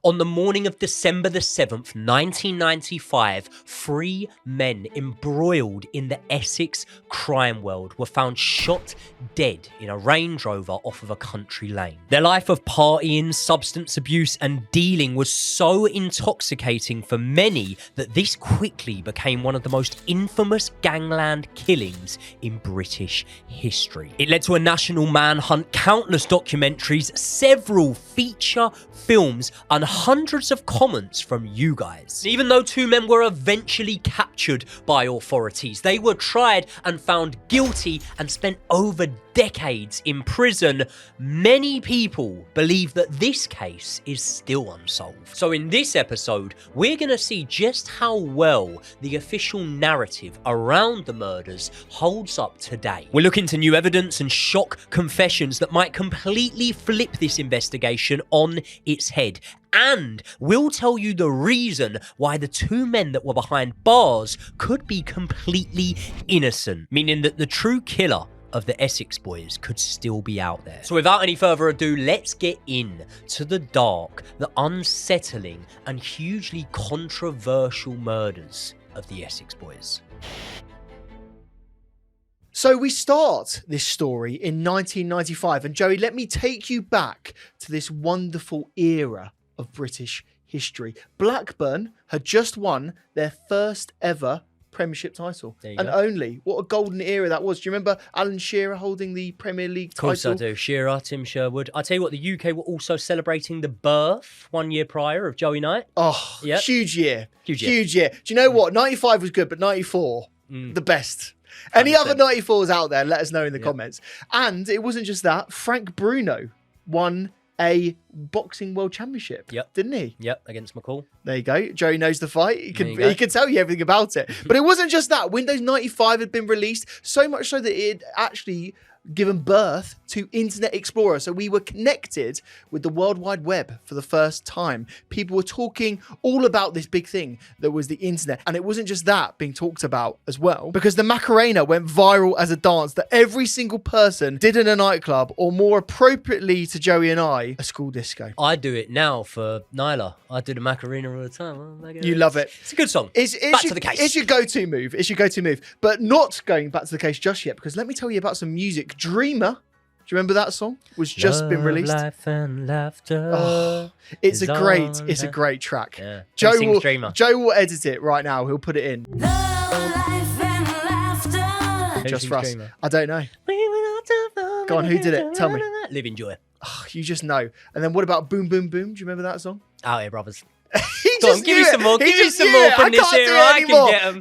On the morning of December the 7th, 1995, 3 men embroiled in the Essex crime world were found shot dead in a Range Rover off of a country lane. Their life of partying, substance abuse and dealing was so intoxicating for many that this quickly became one of the most infamous gangland killings in British history. It led to a national manhunt, countless documentaries, several feature films and hundreds of comments from you guys. Even though 2 men were eventually captured by authorities, they were tried and found guilty and spent over decades in prison. Many people believe that this case is still unsolved. So in this episode, we're going to see just how well the official narrative around the murders holds up today. We'll look into new evidence and shock confessions that might completely flip this investigation on its head. And we'll tell you the reason why the 2 men that were behind bars could be completely innocent, meaning that the true killer of the Essex Boys could still be out there. So without any further ado, let's get in to the dark, the unsettling and hugely controversial murders of the Essex Boys. So we start this story in 1995, and Joey, let me take you back to this wonderful era of British history. Blackburn had just won their first ever Premiership title, and only. What a golden era that was. Do you remember Alan Shearer holding the Premier League title? Of course I do. Shearer, Tim Sherwood. I tell you what, the UK were also celebrating the birth 1 year prior of Joey Knight. Oh, yep. Huge year. Huge year. Huge year. Do you know what? 95 was good, but 94, the best. Any 100%. Other 94s out there, let us know in the comments. And it wasn't just that. Frank Bruno won a boxing world championship, didn't he? Yep, against McCall. There you go. Joey knows the fight. He could tell you everything about it. But it wasn't just that. Windows 95 had been released, so much so that it had actually given birth to Internet Explorer. So we were connected with the World Wide Web for the first time. People were talking all about this big thing that was the internet. And it wasn't just that being talked about as well, because the Macarena went viral as a dance that every single person did in a nightclub, or more appropriately to Joey and I, a school disco. I do it now for Nyla. I do the Macarena all the time. You love it. It's a good song. Back to the case. It's your go-to move. It's your go-to move. But not going back to the case just yet, because let me tell you about some music. Dreamer, do you remember that song? Was just been released. Life and laughter. Oh, it's a great track. Yeah. Joe will edit it right now. He'll put it in. Life and laughter. Just for us. Dreamer? I don't know. Go on, who did it? Tell me. Living Joy. Oh, you just know. And then what about Boom Boom Boom? Do you remember that song? Out here, brothers. Go on, give me some more. Give me some more from this era. I can get them.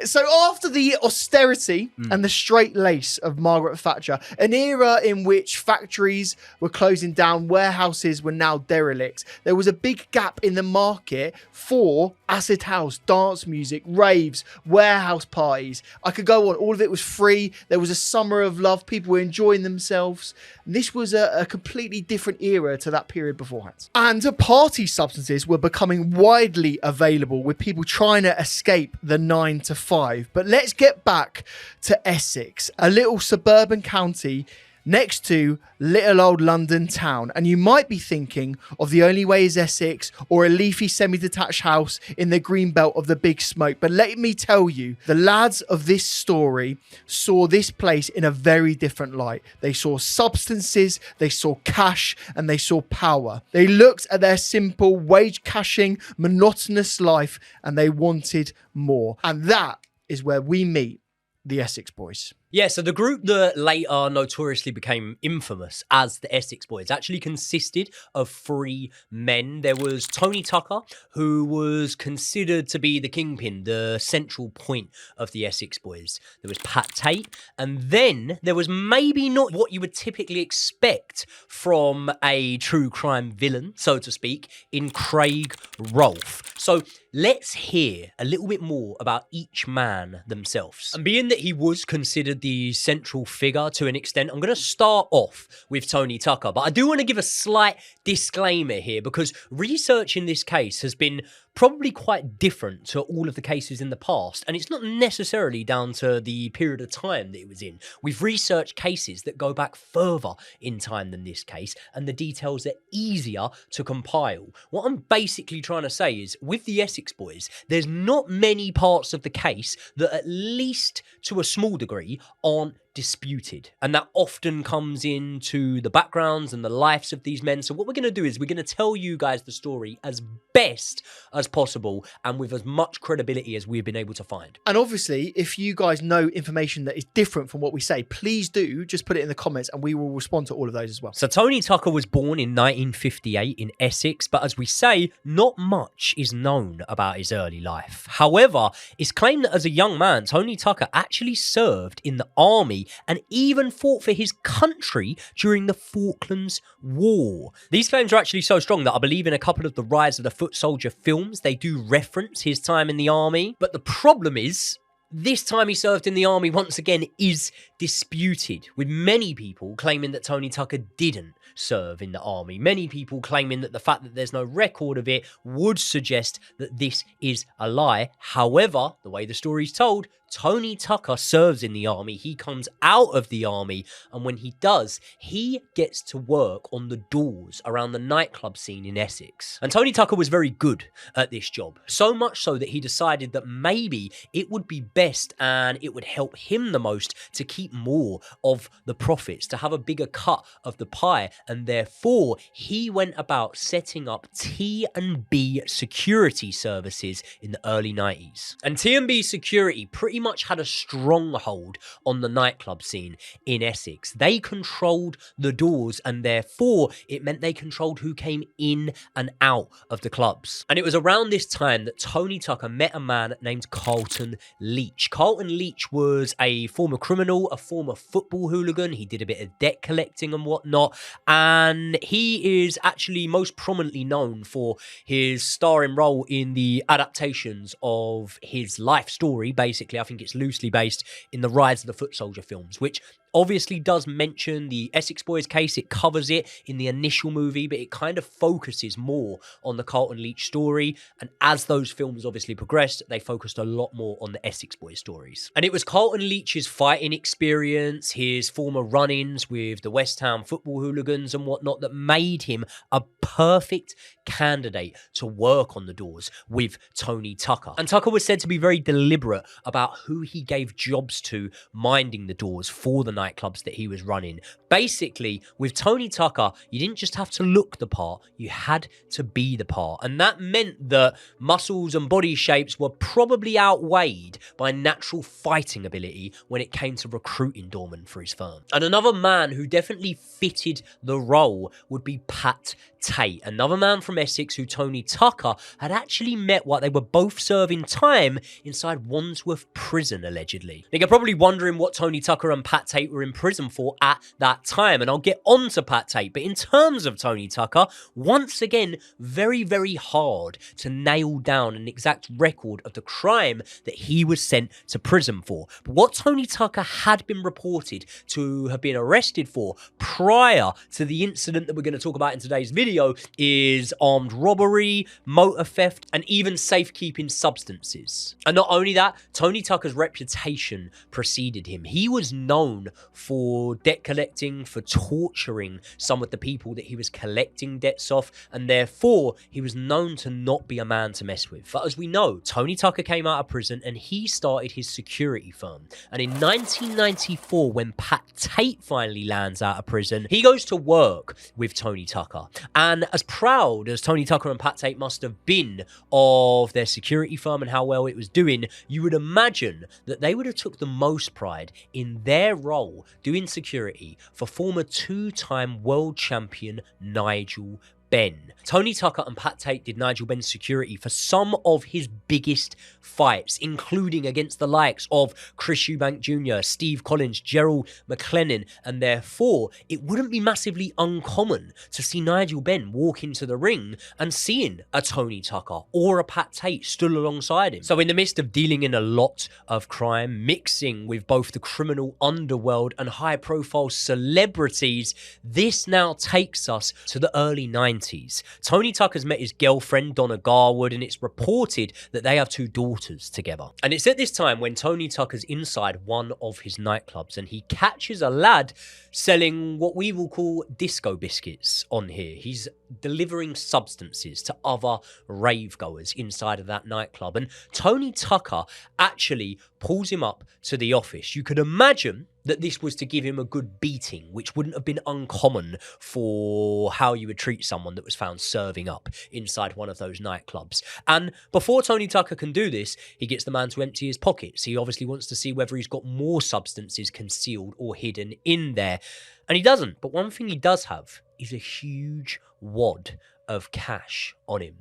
So after the austerity and the straight lace of Margaret Thatcher, an era in which factories were closing down, warehouses were now derelict, there was a big gap in the market for acid house, dance music, raves, warehouse parties. I could go on. All of it was free. There was a summer of love. People were enjoying themselves. This was a completely different era to that period beforehand. And party substances were becoming widely available, with people trying to escape the 9 to 5. But let's get back to Essex, a little suburban county next to little old London town. And you might be thinking of The Only Way is Essex, or a leafy semi-detached house in the green belt of the Big Smoke. But let me tell you, the lads of this story saw this place in a very different light. They saw substances, they saw cash, and they saw power. They looked at their simple wage-cashing, monotonous life, and they wanted more. And that is where we meet the Essex Boys. Yeah, so the group that later notoriously became infamous as the Essex Boys actually consisted of 3 men. There was Tony Tucker, who was considered to be the kingpin, the central point of the Essex Boys. There was Pat Tate, and then there was maybe not what you would typically expect from a true crime villain, so to speak, in Craig Rolfe. So let's hear a little bit more about each man themselves. And being that he was considered the central figure to an extent, I'm going to start off with Tony Tucker, but I do want to give a slight disclaimer here, because research in this case has been probably quite different to all of the cases in the past. And it's not necessarily down to the period of time that it was in. We've researched cases that go back further in time than this case, and the details are easier to compile. What I'm basically trying to say is, with the Essex Boys, there's not many parts of the case that, at least to a small degree, aren't disputed, and that often comes into the backgrounds and the lives of these men. So what we're going to do is we're going to tell you guys the story as best as possible and with as much credibility as we've been able to find. And obviously, if you guys know information that is different from what we say, please do just put it in the comments and we will respond to all of those as well. So Tony Tucker was born in 1958 in Essex, but as we say, not much is known about his early life. However, it's claimed that as a young man, Tony Tucker actually served in the army and even fought for his country during the Falklands War. These claims are actually so strong that I believe in a couple of the Rise of the Foot Soldier films, they do reference his time in the army. But the problem is, this time he served in the army, once again, is disputed, with many people claiming that Tony Tucker didn't serve in the army. Many people claiming that the fact that there's no record of it would suggest that this is a lie. However, the way the story's told, Tony Tucker serves in the army. He comes out of the army, and when he does, he gets to work on the doors around the nightclub scene in Essex. And Tony Tucker was very good at this job, so much so that he decided that maybe it would be best and it would help him the most to keep more of the profits, to have a bigger cut of the pie, and therefore he went about setting up T&B security services in the early 90s. And T&B security pretty much had a stronghold on the nightclub scene in Essex. They controlled the doors, and therefore it meant they controlled who came in and out of the clubs. And it was around this time that Tony Tucker met a man named Carlton Leach. Carlton Leach was a former criminal, a former football hooligan. He did a bit of debt collecting and whatnot, and he is actually most prominently known for his starring role in the adaptations of his life story. Basically, I think it's loosely based in the Rise of the Foot Soldier films, which obviously does mention the Essex Boys case. It covers it in the initial movie, but it kind of focuses more on the Carlton Leach story. And as those films obviously progressed, they focused a lot more on the Essex Boys stories. And it was Carlton Leach's fighting experience, his former run-ins with the West Ham football hooligans and whatnot, that made him a perfect candidate to work on the doors with Tony Tucker. And Tucker was said to be very deliberate about who he gave jobs to minding the doors for the nightclubs that he was running. Basically, with Tony Tucker, you didn't just have to look the part, you had to be the part. And that meant that muscles and body shapes were probably outweighed by natural fighting ability when it came to recruiting doormen for his firm. And another man who definitely fitted the role would be Pat Tate, another man from Essex who Tony Tucker had actually met while they were both serving time inside Wandsworth Prison, allegedly. Now, you're probably wondering what Tony Tucker and Pat Tate were in prison for at that time, and I'll get on to Pat Tate, but in terms of Tony Tucker, once again, very, very hard to nail down an exact record of the crime that he was sent to prison for. But what Tony Tucker had been reported to have been arrested for prior to the incident that we're going to talk about in today's video is armed robbery, motor theft, and even safekeeping substances. And not only that, Tony Tucker's reputation preceded him. He was known for debt collecting, for torturing some of the people that he was collecting debts off, and therefore he was known to not be a man to mess with. But as we know, Tony Tucker came out of prison and he started his security firm. And in 1994, when Pat Tate finally lands out of prison, he goes to work with Tony Tucker. And as proud as Tony Tucker and Pat Tate must have been of their security firm and how well it was doing, you would imagine that they would have took the most pride in their role doing security for former two-time world champion Nigel Benn. Tony Tucker and Pat Tate did Nigel Benn's security for some of his biggest fights, including against the likes of Chris Eubank Jr., Steve Collins, Gerald McLennan, and therefore it wouldn't be massively uncommon to see Nigel Benn walk into the ring and seeing a Tony Tucker or a Pat Tate stood alongside him. So in the midst of dealing in a lot of crime, mixing with both the criminal underworld and high-profile celebrities, this now takes us to the early 90s. mid-90s. Tony Tucker's met his girlfriend, Donna Garwood, and it's reported that they have 2 daughters together. And it's at this time when Tony Tucker's inside one of his nightclubs and he catches a lad selling what we will call disco biscuits on here. He's delivering substances to other rave goers inside of that nightclub. And Tony Tucker actually pulls him up to the office. You could imagine that this was to give him a good beating, which wouldn't have been uncommon for how you would treat someone that was found serving up inside one of those nightclubs. And before Tony Tucker can do this, he gets the man to empty his pockets. He obviously wants to see whether he's got more substances concealed or hidden in there. And he doesn't. But one thing he does have is a huge wad of cash on him.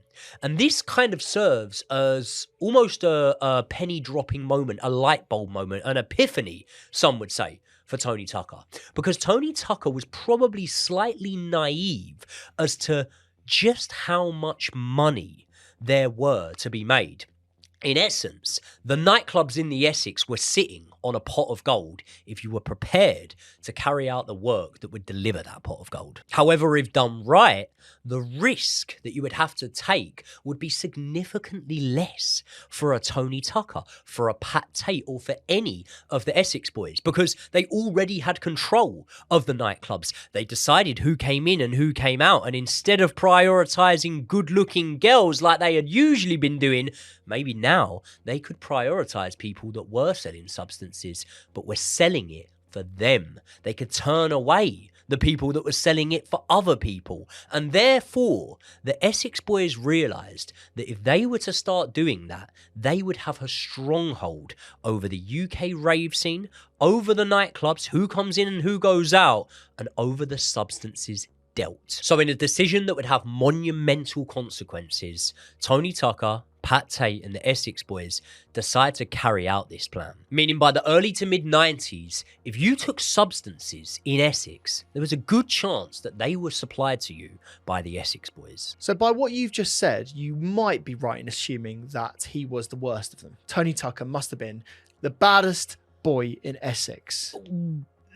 And this kind of serves as almost a penny dropping moment, a light bulb moment, an epiphany, some would say, for Tony Tucker. Because Tony Tucker was probably slightly naive as to just how much money there were to be made. In essence, the nightclubs in the Essex were sitting on a pot of gold if you were prepared to carry out the work that would deliver that pot of gold. However, if done right, the risk that you would have to take would be significantly less for a Tony Tucker, for a Pat Tate, or for any of the Essex Boys, because they already had control of the nightclubs. They decided who came in and who came out, and instead of prioritising good-looking girls like they had usually been doing, maybe now they could prioritise people that were selling substances, but were selling it for them. They could turn away the people that were selling it for other people. And therefore, the Essex Boys realised that if they were to start doing that, they would have a stronghold over the UK rave scene, over the nightclubs, who comes in and who goes out, and over the substances dealt. So in a decision that would have monumental consequences, Tony Tucker, Pat Tate and the Essex Boys decide to carry out this plan. Meaning by the early to mid-90s, if you took substances in Essex, there was a good chance that they were supplied to you by the Essex Boys. So by what you've just said, you might be right in assuming that he was the worst of them. Tony Tucker must have been the baddest boy in Essex.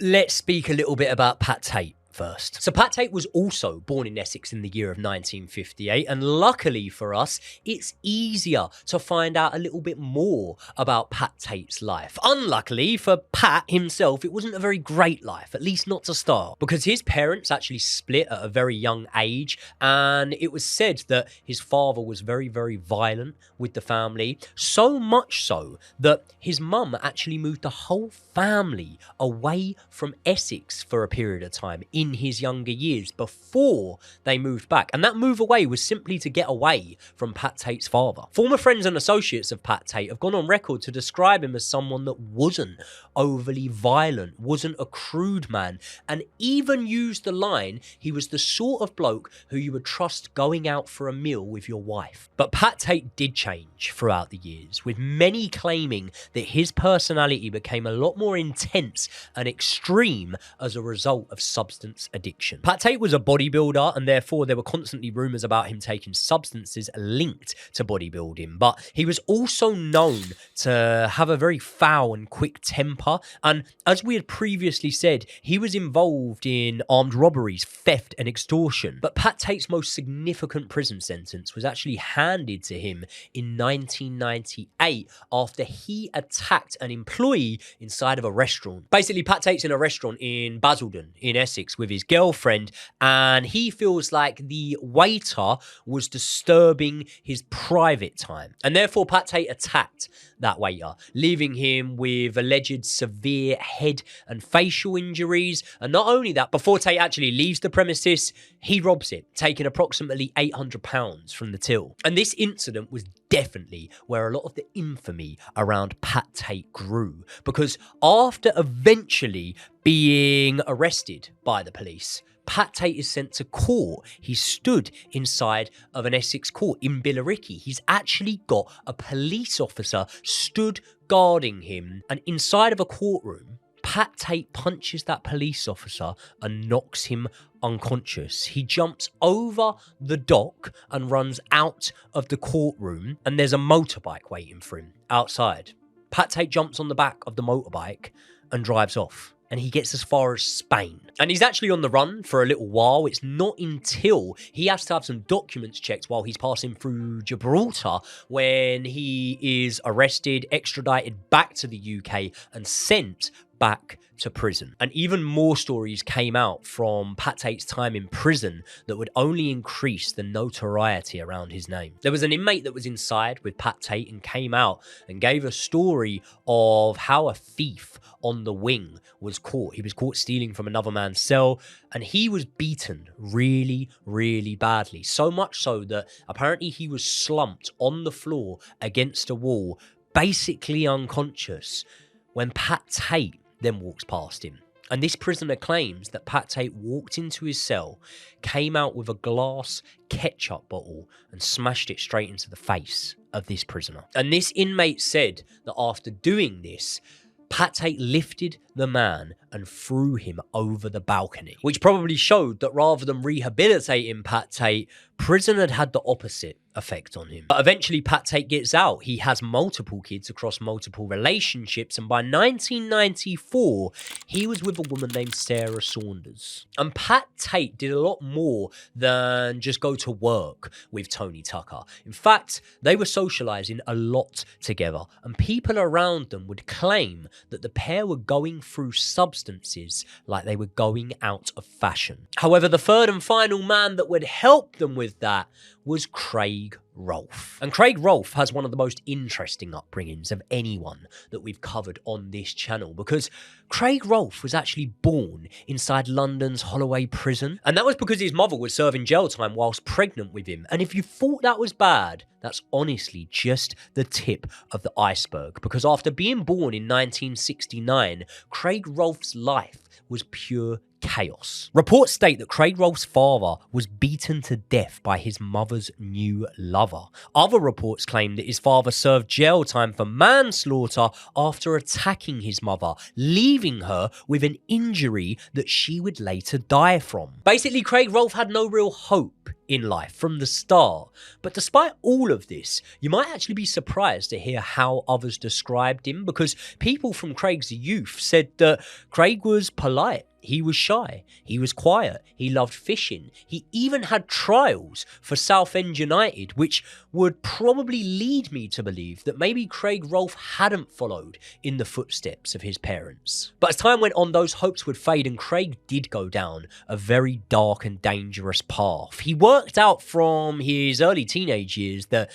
Let's speak a little bit about Pat Tate first. So Pat Tate was also born in Essex in the year of 1958, and luckily for us, it's easier to find out a little bit more about Pat Tate's life. Unluckily for Pat himself, it wasn't a very great life, at least not to start, because his parents actually split at a very young age, and it was said that his father was very, very violent with the family, so much so that his mum actually moved the whole family away from Essex for a period of time in his younger years before they moved back. And that move away was simply to get away from Pat Tate's father. Former friends and associates of Pat Tate have gone on record to describe him as someone that wasn't overly violent, wasn't a crude man, and even used the line, he was the sort of bloke who you would trust going out for a meal with your wife. But Pat Tate did change throughout the years, with many claiming that his personality became a lot more intense and extreme as a result of substance addiction. Pat Tate was a bodybuilder, and therefore there were constantly rumours about him taking substances linked to bodybuilding, but he was also known to have a very foul and quick temper, and as we had previously said, he was involved in armed robberies, theft and extortion. But Pat Tate's most significant prison sentence was actually handed to him in 1998 after he attacked an employee inside of a restaurant. Basically, Pat Tate's in a restaurant in Basildon in Essex with his girlfriend, and he feels like the waiter was disturbing his private time, and therefore Pat Tate attacked that waiter, leaving him with alleged severe head and facial injuries. And not only that, before Tate actually leaves the premises, he robs it, taking approximately £800 from the till. And this incident was definitely where a lot of the infamy around Pat Tate grew, because after eventually being arrested by the police, Pat Tate is sent to court. He stood inside of an Essex court in Billericay. He's actually got a police officer stood guarding him, and inside of a courtroom, Pat Tate punches that police officer and knocks him unconscious. He jumps over the dock and runs out of the courtroom, and there's a motorbike waiting for him outside. Pat Tate jumps on the back of the motorbike and drives off and he gets as far as Spain. And he's actually on the run for a little while. It's not until he has to have some documents checked while he's passing through Gibraltar when he is arrested, extradited back to the UK, and sent back to prison. And even more stories came out from Pat Tate's time in prison that would only increase the notoriety around his name. There was an inmate that was inside with Pat Tate and came out and gave a story of how a thief on the wing was caught. He was caught stealing from another man's cell, and he was beaten really, really badly. So much so that apparently he was slumped on the floor against a wall, basically unconscious, when Pat Tate then walks past him. And this prisoner claims that Pat Tate walked into his cell, came out with a glass ketchup bottle and smashed it straight into the face of this prisoner. And this inmate said that after doing this, Pat Tate lifted the man and threw him over the balcony, which probably showed that rather than rehabilitating Pat Tate, prison had the opposite effect on him. But eventually Pat Tate gets out. He has multiple kids across multiple relationships, and by 1994, he was with a woman named Sarah Saunders. And Pat Tate did a lot more than just go to work with Tony Tucker. In fact, they were socializing a lot together, and people around them would claim that the pair were going through substances like they were going out of fashion. However, the third and final man that would help them with that was Craig Rolfe. And Craig Rolfe has one of the most interesting upbringings of anyone that we've covered on this channel, because Craig Rolfe was actually born inside London's Holloway prison, and that was because his mother was serving jail time whilst pregnant with him. And if you thought that was bad, that's honestly just the tip of the iceberg, because after being born in 1969, Craig Rolfe's life was pure chaos. Reports state that Craig Rolfe's father was beaten to death by his mother's new lover. Other reports claim that his father served jail time for manslaughter after attacking his mother, leaving her with an injury that she would later die from. Basically, Craig Rolfe had no real hope in life from the start. But despite all of this, you might actually be surprised to hear how others described him, because people from Craig's youth said that Craig was polite. He was shy, he was quiet, he loved fishing, he even had trials for Southend United, which would probably lead me to believe that maybe Craig Rolfe hadn't followed in the footsteps of his parents. But as time went on, those hopes would fade, and Craig did go down a very dark and dangerous path. He worked out from his early teenage years that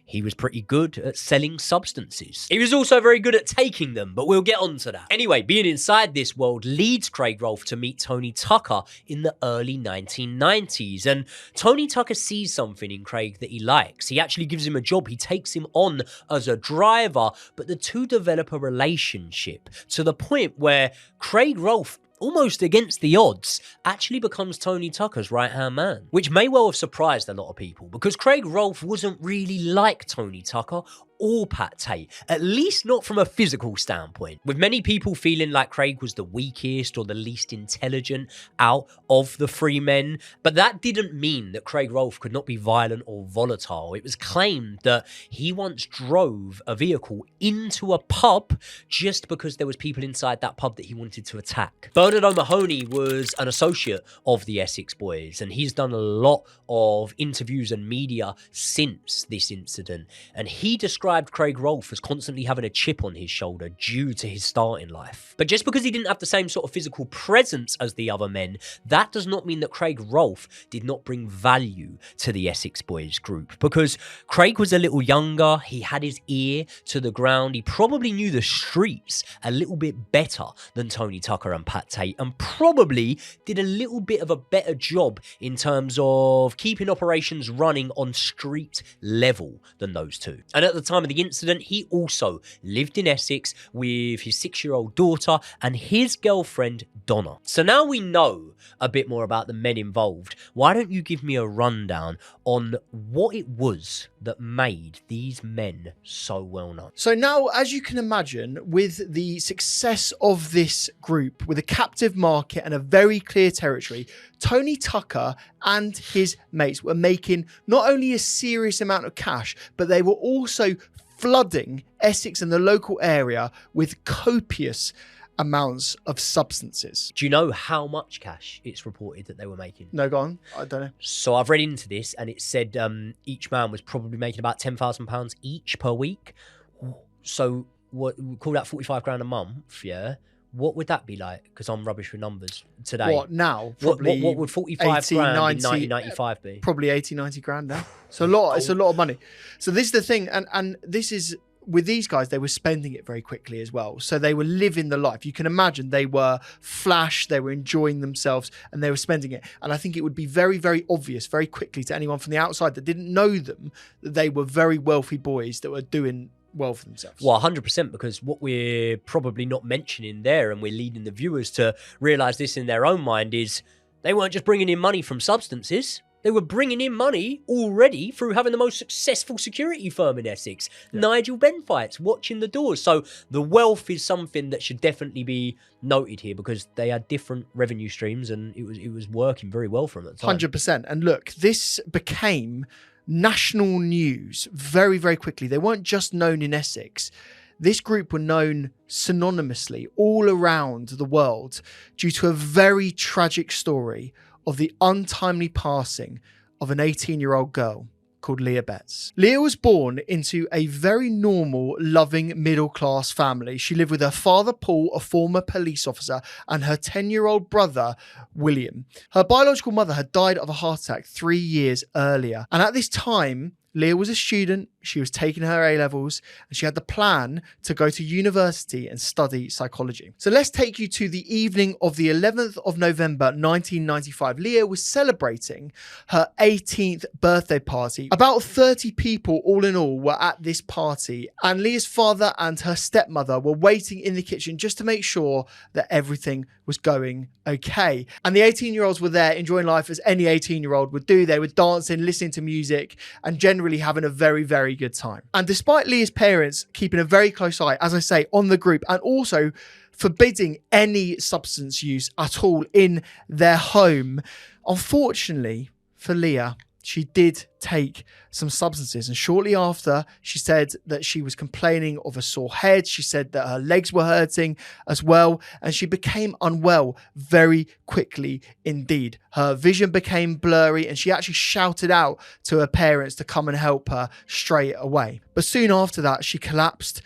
he was pretty good at selling substances. He was also very good at taking them, but we'll get on to that. Anyway, being inside this world leads Craig Rolfe to meet Tony Tucker in the early 1990s. And Tony Tucker sees something in Craig that he likes. He actually gives him a job. He takes him on as a driver, but the two develop a relationship to the point where Craig Rolfe, almost against the odds, actually becomes Tony Tucker's right-hand man, which may well have surprised a lot of people, because Craig Rolfe wasn't really like Tony Tucker or Pat Tate, at least not from a physical standpoint, with many people feeling like Craig was the weakest or the least intelligent out of the three men. But that didn't mean that Craig Rolfe could not be violent or volatile. It was claimed that he once drove a vehicle into a pub just because there was people inside that pub that he wanted to attack. Bernard O'Mahony was an associate of the Essex Boys, and he's done a lot of interviews and media since this incident, and he described Craig Rolfe as constantly having a chip on his shoulder due to his start in life. But just because he didn't have the same sort of physical presence as the other men, that does not mean that Craig Rolfe did not bring value to the Essex Boys group, because Craig was a little younger, he had his ear to the ground, he probably knew the streets a little bit better than Tony Tucker and Pat Tate, and probably did a little bit of a better job in terms of keeping operations running on street level than those two. And at the time of the incident, he also lived in Essex with his 6-year-old daughter and his girlfriend Donna. So now we know a bit more about the men involved. Why don't you give me a rundown on what it was that made these men so well known? So now, as you can imagine, with the success of this group, with a captive market and a very clear territory, Tony Tucker and his mates were making not only a serious amount of cash, but they were also flooding Essex and the local area with copious amounts of substances. Do you know how much cash it's reported that they were making? No, go on. I don't know. So I've read into this, and it said each man was probably making about £10,000 each per week. So what we call that 45 grand a month, yeah? What would that be like? Because I'm rubbish with numbers today. What now? Probably what would 45 80, grand 90, in 1995 be? Probably 80, 90 grand now. It's a lot. It's a lot of money. So this is the thing, and this is with these guys. They were spending it very quickly as well. So they were living the life. You can imagine they were flash. They were enjoying themselves, and they were spending it. And I think it would be very, very obvious very quickly to anyone from the outside that didn't know them that they were very wealthy boys that were doing well for themselves. Well, 100%, because what we're probably not mentioning there, and we're leading the viewers to realise this in their own mind, is they weren't just bringing in money from substances. They were bringing in money already through having the most successful security firm in Essex, Nigel Benfight's, watching the doors. So the wealth is something that should definitely be noted here, because they had different revenue streams, and it was working very well for them at the time. 100%. And look, this became national news very, very quickly. They weren't just known in Essex. This group were known synonymously all around the world due to a very tragic story of the untimely passing of an 18-year-old girl called Leah Betts. Leah was born into a very normal, loving, middle-class family. She lived with her father, Paul, a former police officer, and her 10-year-old brother, William. Her biological mother had died of a heart attack 3 years earlier. And at this time, Leah was a student, she was taking her A-levels, and she had the plan to go to university and study psychology. So let's take you to the evening of the 11th of November, 1995. Leah was celebrating her 18th birthday party. About 30 people all in all were at this party, and Leah's father and her stepmother were waiting in the kitchen just to make sure that everything was going okay. And the 18-year-olds were there enjoying life as any 18-year-old would do. They were dancing, listening to music, and generally having a very, very good time. And despite Leah's parents keeping a very close eye, as I say, on the group, and also forbidding any substance use at all in their home, unfortunately for Leah, she did take some substances. And shortly after, she said that she was complaining of a sore head. She said that her legs were hurting as well. And she became unwell very quickly indeed. Her vision became blurry, and she actually shouted out to her parents to come and help her straight away. But soon after that, she collapsed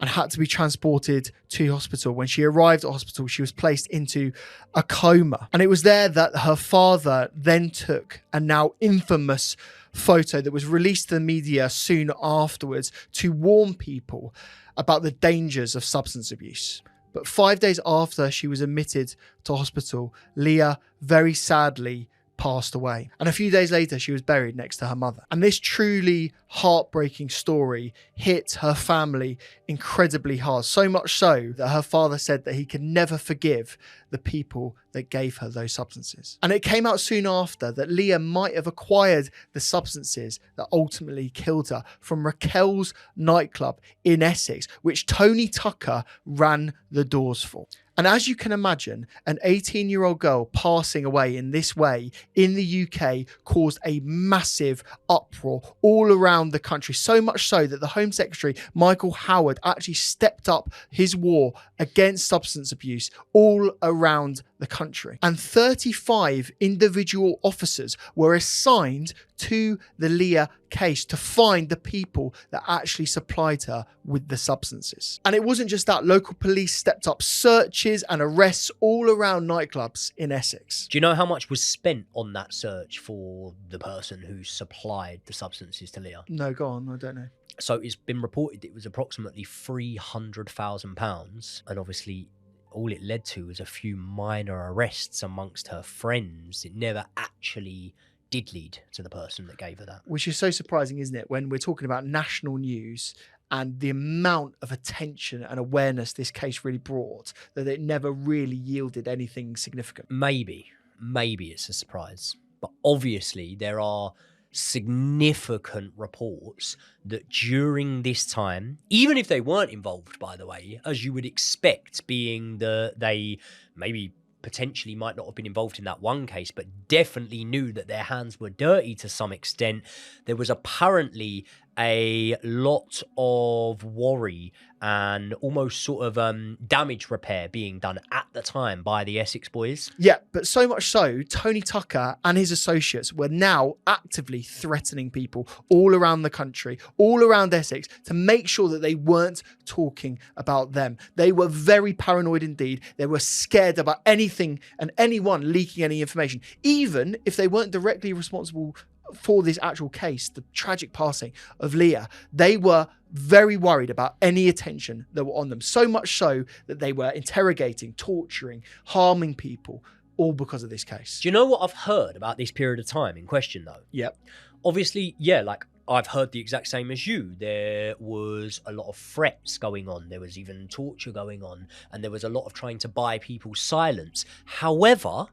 and had to be transported to hospital. When she arrived at hospital, she was placed into a coma. And it was there that her father then took a now infamous photo that was released to the media soon afterwards to warn people about the dangers of substance abuse. But 5 days after she was admitted to hospital, Leah very sadly passed away. And a few days later, she was buried next to her mother. And this truly heartbreaking story hit her family incredibly hard. So much so that her father said that he could never forgive the people that gave her those substances. And it came out soon after that Leah might have acquired the substances that ultimately killed her from Raquels nightclub in Essex, which Tony Tucker ran the doors for. And as you can imagine, an 18-year-old girl passing away in this way in the UK caused a massive uproar all around the country. So much so that the Home Secretary, Michael Howard, actually stepped up his war against substance abuse all around the country. And 35 individual officers were assigned to the Leah case to find the people that actually supplied her with the substances. And it wasn't just that. Local police stepped up searches and arrests all around nightclubs in Essex. Do you know how much was spent on that search for the person who supplied the substances to Leah? No, go on. I don't know. So it's been reported it was approximately £300,000, and obviously all it led to was a few minor arrests amongst her friends. It never actually did lead to the person that gave her that. Which is so surprising, isn't it, when we're talking about national news and the amount of attention and awareness this case really brought, that it never really yielded anything significant. Maybe it's a surprise. But obviously there are significant reports that during this time, even if they weren't involved, by the way, as you would expect, being they maybe potentially might not have been involved in that one case, but definitely knew that their hands were dirty to some extent. There was apparently a lot of worry and almost sort of damage repair being done at the time by the Essex Boys. Yeah, but so much so, Tony Tucker and his associates were now actively threatening people all around the country, all around Essex, to make sure that they weren't talking about them. They were very paranoid indeed. They were scared about anything and anyone leaking any information, even if they weren't directly responsible for this actual case, the tragic passing of Leah. They were very worried about any attention that were on them, so much so that they were interrogating, torturing, harming people, all because of this case. Do you know what I've heard about this period of time in question, though? Yep. Obviously, yeah, like I've heard the exact same as you. There was a lot of threats going on. There was even torture going on, and there was a lot of trying to buy people's silence. However,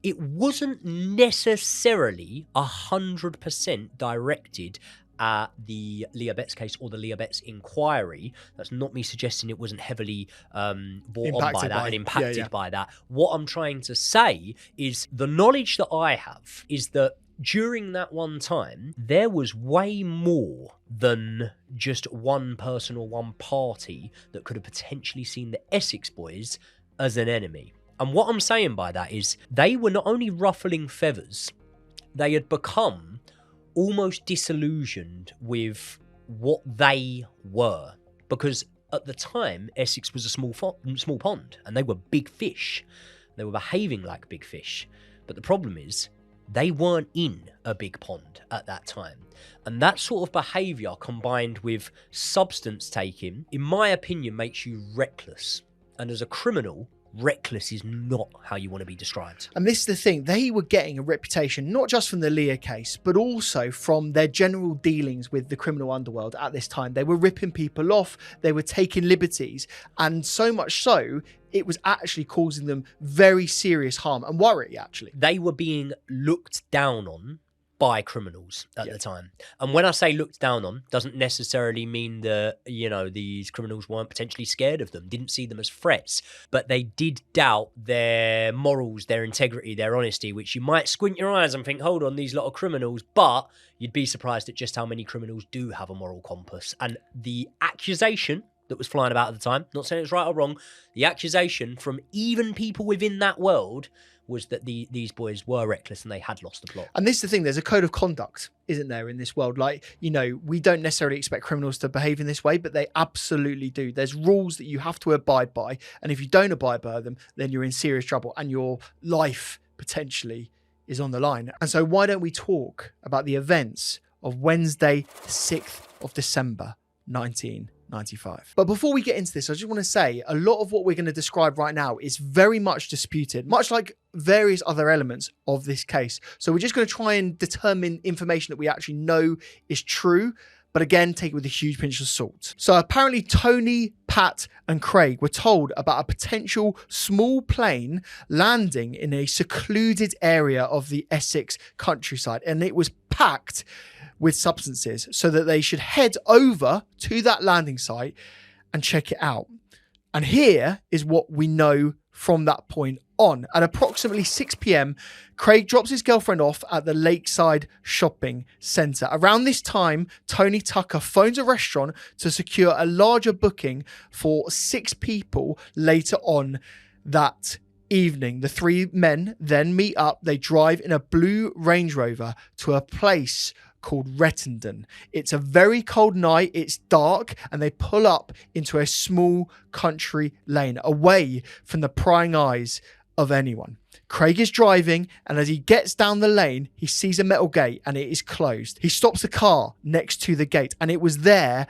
it wasn't necessarily 100% directed at the Leah Betts case or the Leah Betts inquiry. That's not me suggesting it wasn't heavily brought on by that and impacted by that. What I'm trying to say is the knowledge that I have is that during that one time, there was way more than just one person or one party that could have potentially seen the Essex Boys as an enemy. And what I'm saying by that is they were not only ruffling feathers, they had become almost disillusioned with what they were. Because at the time, Essex was a small pond, and they were big fish. They were behaving like big fish. But the problem is, they weren't in a big pond at that time. And that sort of behaviour combined with substance taking, in my opinion, makes you reckless. And as a criminal, reckless is not how you want to be described. And this is the thing, they were getting a reputation, not just from the Leah case, but also from their general dealings with the criminal underworld at this time. They were ripping people off, they were taking liberties, and so much so, it was actually causing them very serious harm and worry, actually. They were being looked down on by criminals at the time. And when I say looked down on, doesn't necessarily mean that, you know, these criminals weren't potentially scared of them, didn't see them as threats, but they did doubt their morals, their integrity, their honesty, which you might squint your eyes and think, hold on, these lot of criminals, but you'd be surprised at just how many criminals do have a moral compass. And the accusation that was flying about at the time, not saying it's right or wrong, the accusation from even people within that world was that these boys were reckless and they had lost the plot. And this is the thing, there's a code of conduct, isn't there, in this world? Like, you know, we don't necessarily expect criminals to behave in this way, but they absolutely do. There's rules that you have to abide by, and if you don't abide by them, then you're in serious trouble and your life potentially is on the line. And so why don't we talk about the events of Wednesday, 6th of December, 1995. But before we get into this, I just want to say a lot of what we're going to describe right now is very much disputed, much like various other elements of this case. So we're just going to try and determine information that we actually know is true, but again, take it with a huge pinch of salt. So apparently Tony, Pat and Craig were told about a potential small plane landing in a secluded area of the Essex countryside, and it was packed with substances so that they should head over to that landing site and check it out. And here is what we know from that point on. At approximately 6 p.m, Craig drops his girlfriend off at the Lakeside Shopping Centre. Around this time, Tony Tucker phones a restaurant to secure a larger booking for 6 people later on that evening. The 3 men then meet up. They drive in a blue Range Rover to a place called Rettendon. It's a very cold night, it's dark, and they pull up into a small country lane away from the prying eyes of anyone. Craig is driving, and as he gets down the lane, he sees a metal gate and it is closed. He stops the car next to the gate, and it was there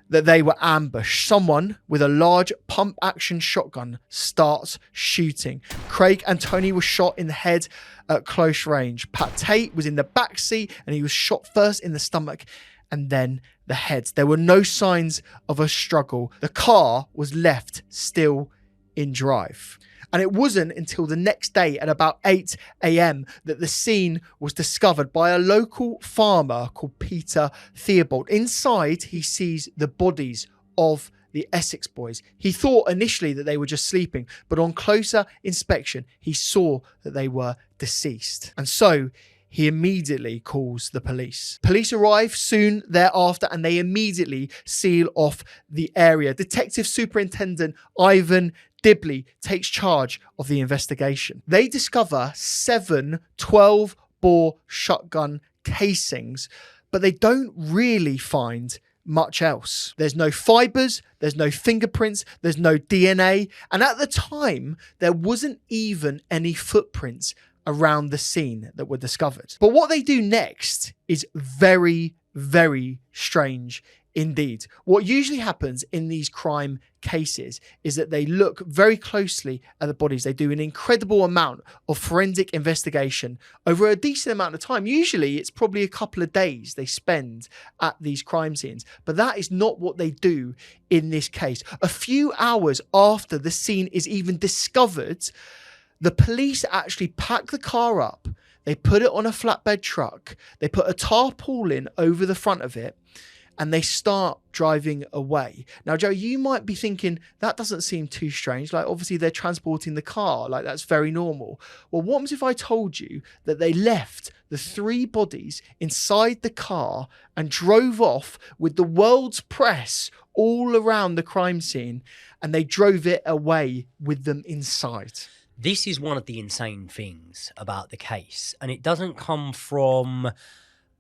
that they were ambushed. Someone with a large pump action shotgun starts shooting. Craig and Tony were shot in the head at close range. Pat Tate was in the back seat and he was shot first in the stomach and then the head. There were no signs of a struggle. The car was left still in drive. And it wasn't until the next day at about 8 a.m. that the scene was discovered by a local farmer called Peter Theobald. Inside, he sees the bodies of the Essex Boys. He thought initially that they were just sleeping, but on closer inspection, he saw that they were deceased. And so he immediately calls the police. Police arrive soon thereafter and they immediately seal off the area. Detective Superintendent Ivan Dibley takes charge of the investigation. They discover 7 12-bore shotgun casings, but they don't really find much else. There's no fibers, there's no fingerprints, there's no DNA, and at the time there wasn't even any footprints around the scene that were discovered. But what they do next is very, very strange indeed. What usually happens in these crime cases is that they look very closely at the bodies. They do an incredible amount of forensic investigation over a decent amount of time. Usually it's probably a couple of days they spend at these crime scenes, but that is not what they do in this case. A few hours after the scene is even discovered, the police actually pack the car up, they put it on a flatbed truck, they put a tarpaulin over the front of it, and they start driving away. Now, Joe, you might be thinking, that doesn't seem too strange. Like, obviously, they're transporting the car. Like, that's very normal. Well, what happens if I told you that they left the 3 bodies inside the car and drove off with the world's press all around the crime scene, and they drove it away with them inside? This is one of the insane things about the case, and it doesn't come from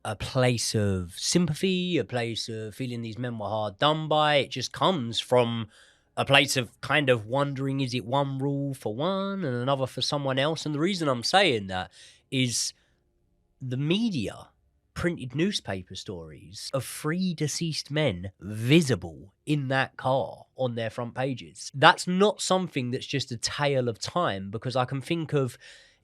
a place of sympathy, a place of feeling these men were hard done by. It just comes from a place of kind of wondering, is it one rule for one and another for someone else? And the reason I'm saying that is the media printed newspaper stories of 3 deceased men visible in that car on their front pages. That's not something that's just a tale of time, because I can think of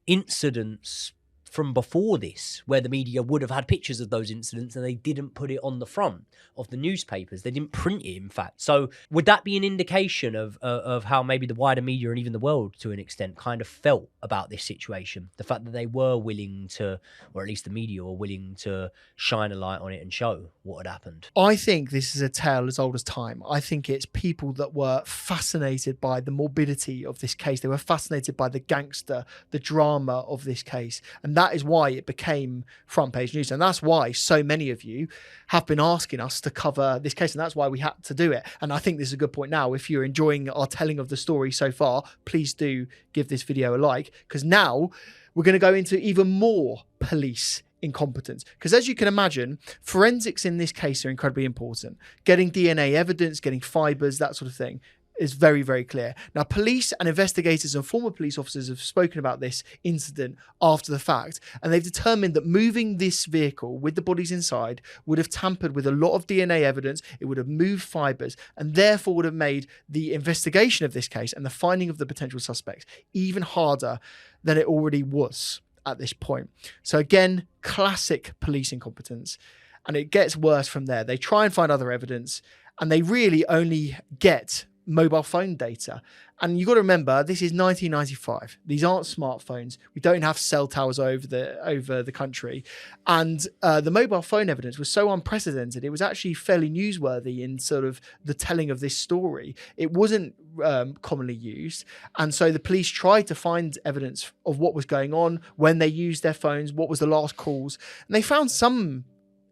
incidents from before this where the media would have had pictures of those incidents and they didn't put it on the front of the newspapers. They didn't print it, in fact. So would that be an indication of how maybe the wider media and even the world to an extent kind of felt about this situation? The fact that they were willing to, or at least the media were willing to shine a light on it and show what had happened. I think this is a tale as old as time. I think it's people that were fascinated by the morbidity of this case. They were fascinated by the gangster, the drama of this case. And that is why it became front page news. And that's why so many of you have been asking us to cover this case. And that's why we had to do it. And I think this is a good point now. If you're enjoying our telling of the story so far, please do give this video a like, because now we're going to go into even more police incompetence. Because as you can imagine, forensics in this case are incredibly important. Getting DNA evidence, getting fibers, that sort of thing is very, very clear. Now, police and investigators and former police officers have spoken about this incident after the fact, and they've determined that moving this vehicle with the bodies inside would have tampered with a lot of DNA evidence, it would have moved fibers, and therefore would have made the investigation of this case and the finding of the potential suspects even harder than it already was at this point. So again, classic police incompetence, and it gets worse from there. They try and find other evidence, and they really only get mobile phone data. And you've got to remember, this is 1995. These aren't smartphones. We don't have cell towers over the country. And the mobile phone evidence was so unprecedented, it was actually fairly newsworthy in sort of the telling of this story. It wasn't commonly used. And so the police tried to find evidence of what was going on, when they used their phones, what was the last calls. And they found some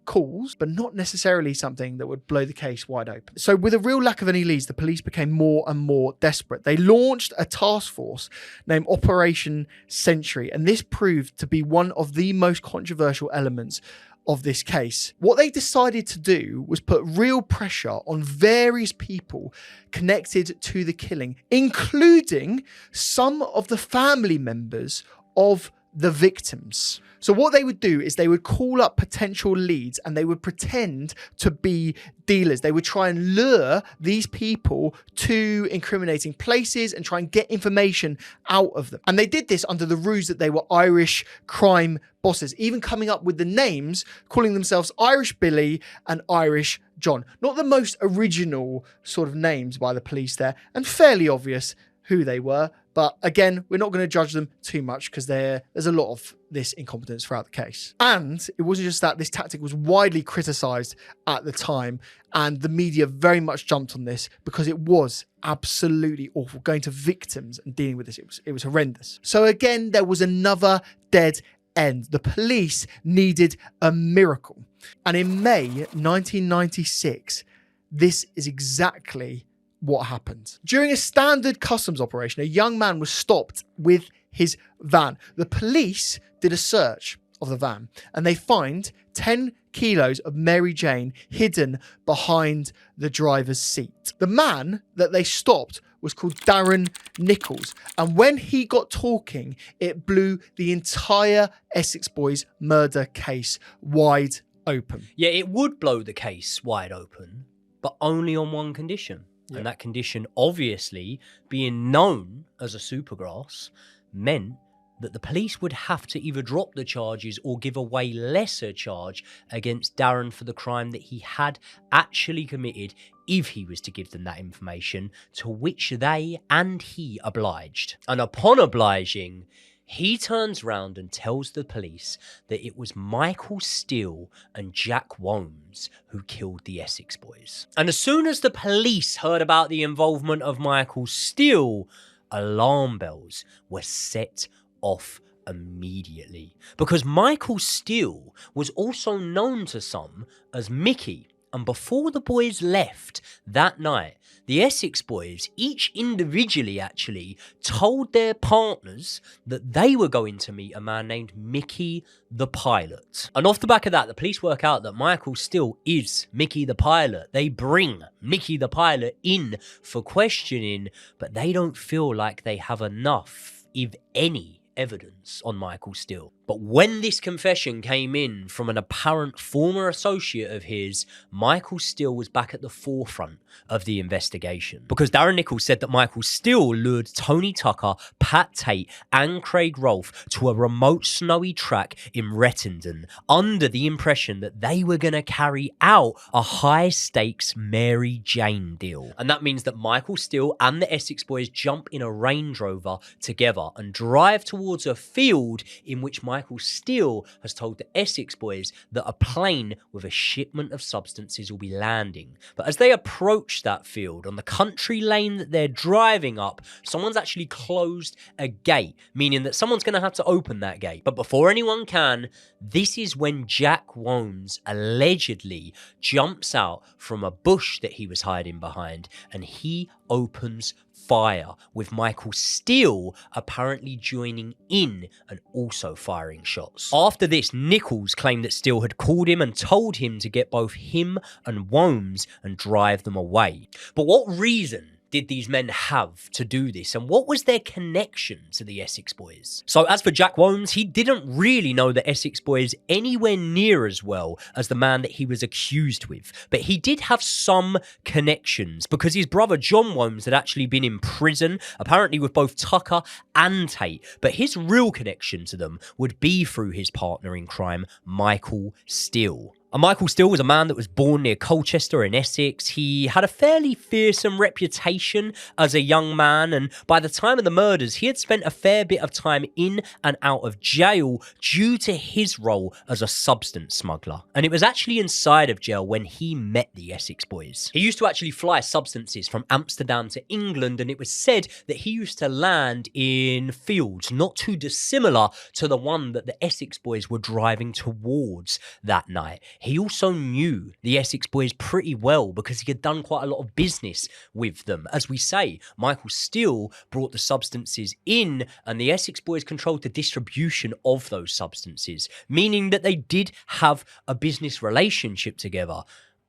calls, but not necessarily something that would blow the case wide open. So with a real lack of any leads, the police became more and more desperate. They launched a task force named Operation Sentry, and this proved to be one of the most controversial elements of this case. What they decided to do was put real pressure on various people connected to the killing, including some of the family members of the victims. So what they would do is they would call up potential leads and they would pretend to be dealers. They would try and lure these people to incriminating places and try and get information out of them. And they did this under the ruse that they were Irish crime bosses, even coming up with the names, calling themselves Irish Billy and Irish John. Not the most original sort of names by the police there, and fairly obvious who they were. But again, we're not going to judge them too much because there's a lot of this incompetence throughout the case. And it wasn't just that, this tactic was widely criticised at the time, and the media very much jumped on this because it was absolutely awful. Going to victims and dealing with this, it was horrendous. So again, there was another dead end. The police needed a miracle. And in May 1996, this is exactly what happened. During a standard customs operation, a young man was stopped with his van. The police did a search of the van and they find 10 kilos of Mary Jane hidden behind the driver's seat. The man that they stopped was called Darren Nicholls, and when he got talking, it blew the entire Essex Boys murder case wide open. Yeah, it would blow the case wide open, but only on one condition. Yep. And that condition, obviously, being known as a supergrass, meant that the police would have to either drop the charges or give a way lesser charge against Darren for the crime that he had actually committed if he was to give them that information, to which they and he obliged. And upon obliging, he turns round and tells the police that it was Michael Steele and Jack Whomes who killed the Essex Boys. And as soon as the police heard about the involvement of Michael Steele, alarm bells were set off immediately, because Michael Steele was also known to some as Mickey. And before the boys left that night, the Essex Boys, each individually actually, told their partners that they were going to meet a man named Mickey the Pilot. And off the back of that, the police work out that Michael Steele is Mickey the Pilot. They bring Mickey the Pilot in for questioning, but they don't feel like they have enough, if any, evidence on Michael Steele. But when this confession came in from an apparent former associate of his, Michael Steele was back at the forefront of the investigation. Because Darren Nicholls said that Michael Steele lured Tony Tucker, Pat Tate and Craig Rolfe to a remote snowy track in Rettendon under the impression that they were going to carry out a high-stakes Mary Jane deal. And that means that Michael Steele and the Essex Boys jump in a Range Rover together and drive towards a field in which Michael Steele has told the Essex Boys that a plane with a shipment of substances will be landing. But as they approach that field, on the country lane that they're driving up, someone's actually closed a gate, meaning that someone's going to have to open that gate. But before anyone can, this is when Jack Whomes allegedly jumps out from a bush that he was hiding behind, and he opens fire, with Michael Steele apparently joining in and also firing shots. After this, Nicholls claimed that Steele had called him and told him to get both him and Whomes and drive them away. But what reason did these men have to do this, and what was their connection to the Essex Boys? So as for Jack Whomes, he didn't really know the Essex Boys anywhere near as well as the man that he was accused with, but he did have some connections because his brother John Whomes had actually been in prison, apparently with both Tucker and Tate, but his real connection to them would be through his partner in crime, Michael Steele. And Michael Steele was a man that was born near Colchester in Essex. He had a fairly fearsome reputation as a young man, and by the time of the murders, he had spent a fair bit of time in and out of jail due to his role as a substance smuggler. And it was actually inside of jail when he met the Essex Boys. He used to actually fly substances from Amsterdam to England, and it was said that he used to land in fields not too dissimilar to the one that the Essex Boys were driving towards that night. He also knew the Essex Boys pretty well because he had done quite a lot of business with them. As we say, Michael Steele brought the substances in and the Essex Boys controlled the distribution of those substances, meaning that they did have a business relationship together.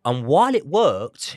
And while it worked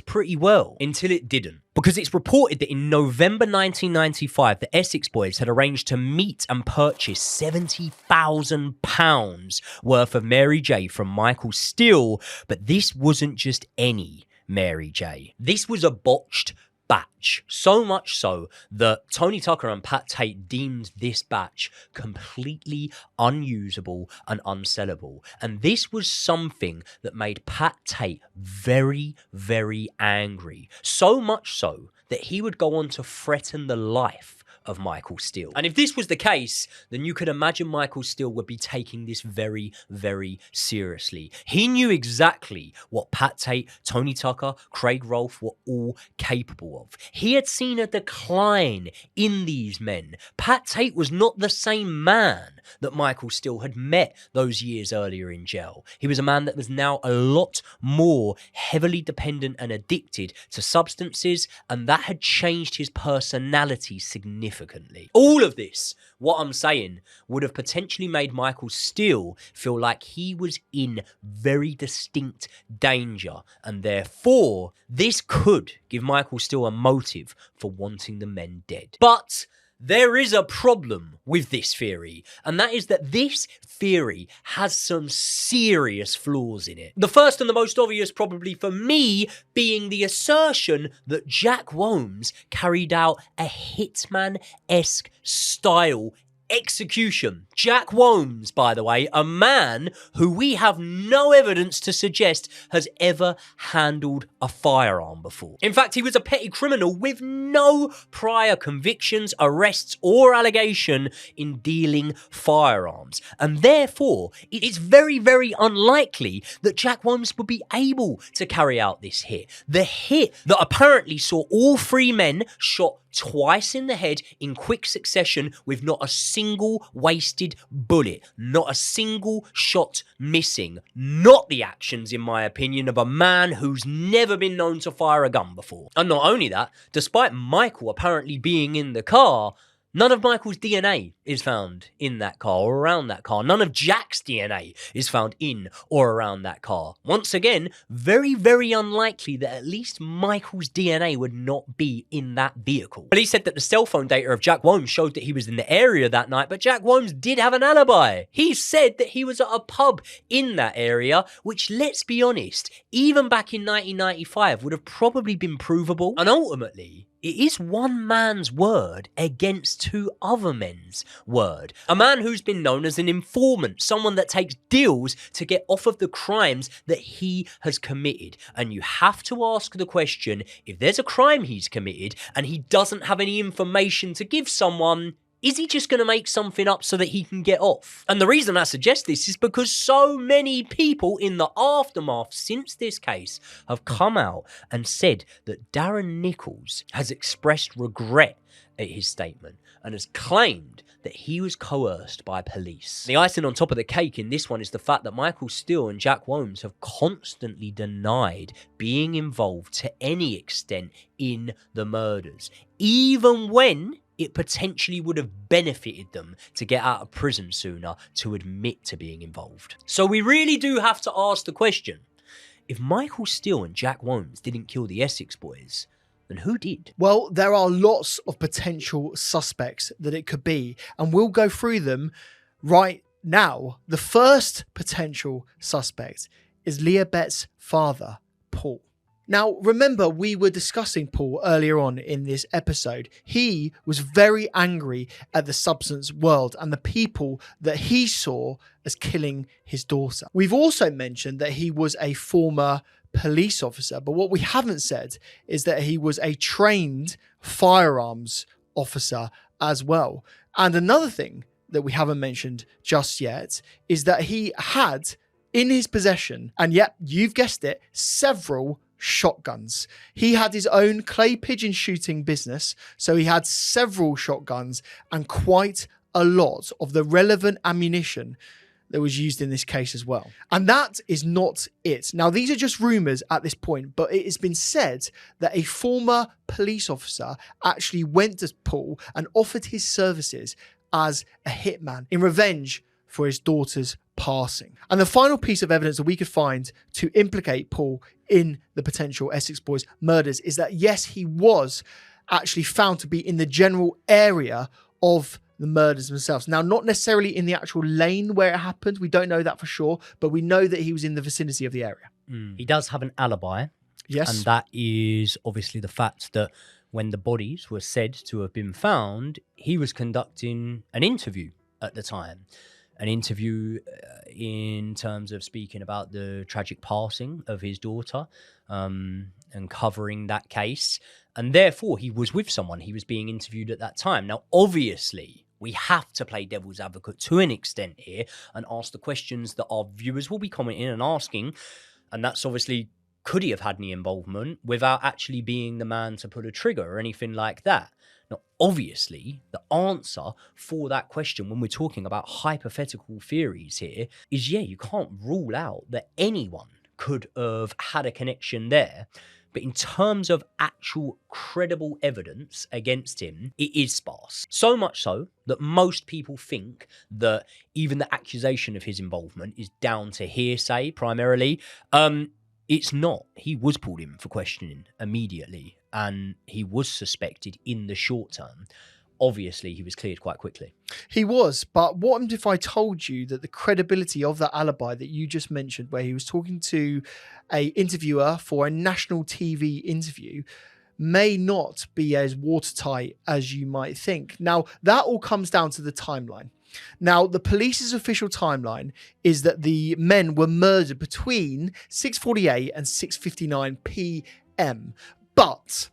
pretty well until it didn't. Because it's reported that in November 1995, the Essex Boys had arranged to meet and purchase £70,000 worth of Mary J from Michael Steele. But this wasn't just any Mary J. This was a botched batch. So much so that Tony Tucker and Pat Tate deemed this batch completely unusable and unsellable. And this was something that made Pat Tate very, very angry. So much so that he would go on to threaten the life of Michael Steele. And if this was the case, then you could imagine Michael Steele would be taking this very, very seriously. He knew exactly what Pat Tate, Tony Tucker, Craig Rolfe were all capable of. He had seen a decline in these men. Pat Tate was not the same man that Michael Steele had met those years earlier in jail. He was a man that was now a lot more heavily dependent and addicted to substances, and that had changed his personality significantly. All of this, what I'm saying, would have potentially made Michael Steele feel like he was in very distinct danger, and therefore this could give Michael Steele a motive for wanting the men dead. But there is a problem with this theory, and that is that this theory has some serious flaws in it. The first and the most obvious, probably for me, being the assertion that Jack Whomes carried out a hitman-esque style execution. Jack Whomes, by the way, a man who we have no evidence to suggest has ever handled a firearm before. In fact, he was a petty criminal with no prior convictions, arrests, or allegation in dealing firearms. And therefore, it is very, very unlikely that Jack Whomes would be able to carry out this hit. The hit that apparently saw all three men shot twice in the head in quick succession with not a single wasted bullet, not a single shot missing. Not the actions, in my opinion, of a man who's never been known to fire a gun before. And not only that, despite Michael apparently being in the car, none of Michael's DNA is found in that car or around that car. None of Jack's DNA is found in or around that car. Once again, very, very unlikely that at least Michael's DNA would not be in that vehicle. Police said that the cell phone data of Jack Whomes showed that he was in the area that night, but Jack Whomes did have an alibi. He said that he was at a pub in that area, which, let's be honest, even back in 1995 would have probably been provable. And ultimately, it is one man's word against two other men's word. A man who's been known as an informant, someone that takes deals to get off of the crimes that he has committed. And you have to ask the question, if there's a crime he's committed and he doesn't have any information to give someone, is he just going to make something up so that he can get off? And the reason I suggest this is because so many people in the aftermath since this case have come out and said that Darren Nicholls has expressed regret at his statement and has claimed that he was coerced by police. The icing on top of the cake in this one is the fact that Michael Steele and Jack Whomes have constantly denied being involved to any extent in the murders, even when it potentially would have benefited them to get out of prison sooner to admit to being involved. So we really do have to ask the question, if Michael Steele and Jack Whomes didn't kill the Essex Boys, then who did? Well, there are lots of potential suspects that it could be, and we'll go through them right now. The first potential suspect is Leah Betts' father, Paul. Now, remember, we were discussing Paul earlier on in this episode. He was very angry at the substance world and the people that he saw as killing his daughter. We've also mentioned that he was a former police officer, but what we haven't said is that he was a trained firearms officer as well. And another thing that we haven't mentioned just yet is that he had in his possession, and yep, you've guessed it, several shotguns. He had his own clay pigeon shooting business, so he had several shotguns and quite a lot of the relevant ammunition that was used in this case as well. And that is not it. Now, these are just rumours at this point, but it has been said that a former police officer actually went to Paul and offered his services as a hitman in revenge for his daughter's passing. And the final piece of evidence that we could find to implicate Paul in the potential Essex Boys murders is that, yes, he was actually found to be in the general area of the murders themselves. Now, not necessarily in the actual lane where it happened. We don't know that for sure, but we know that he was in the vicinity of the area. He does have an alibi. Yes. And that is obviously the fact that when the bodies were said to have been found, he was conducting an interview at the time. An interview in terms of speaking about the tragic passing of his daughter, and covering that case. And therefore, he was with someone. He was being interviewed at that time. Now, obviously, we have to play devil's advocate to an extent here and ask the questions that our viewers will be commenting and asking. And that's obviously, could he have had any involvement without actually being the man to pull a trigger or anything like that? Now, obviously, the answer for that question when we're talking about hypothetical theories here is, yeah, you can't rule out that anyone could have had a connection there. But in terms of actual credible evidence against him, it is sparse. So much so that most people think that even the accusation of his involvement is down to hearsay primarily. It's not. He was pulled in for questioning immediately, and he was suspected in the short term. Obviously, he was cleared quite quickly. He was, but what if I told you that the credibility of that alibi that you just mentioned, where he was talking to a interviewer for a national TV interview, may not be as watertight as you might think. Now, that all comes down to the timeline. Now, the police's official timeline is that the men were murdered between 6:48 and 6:59 p.m. But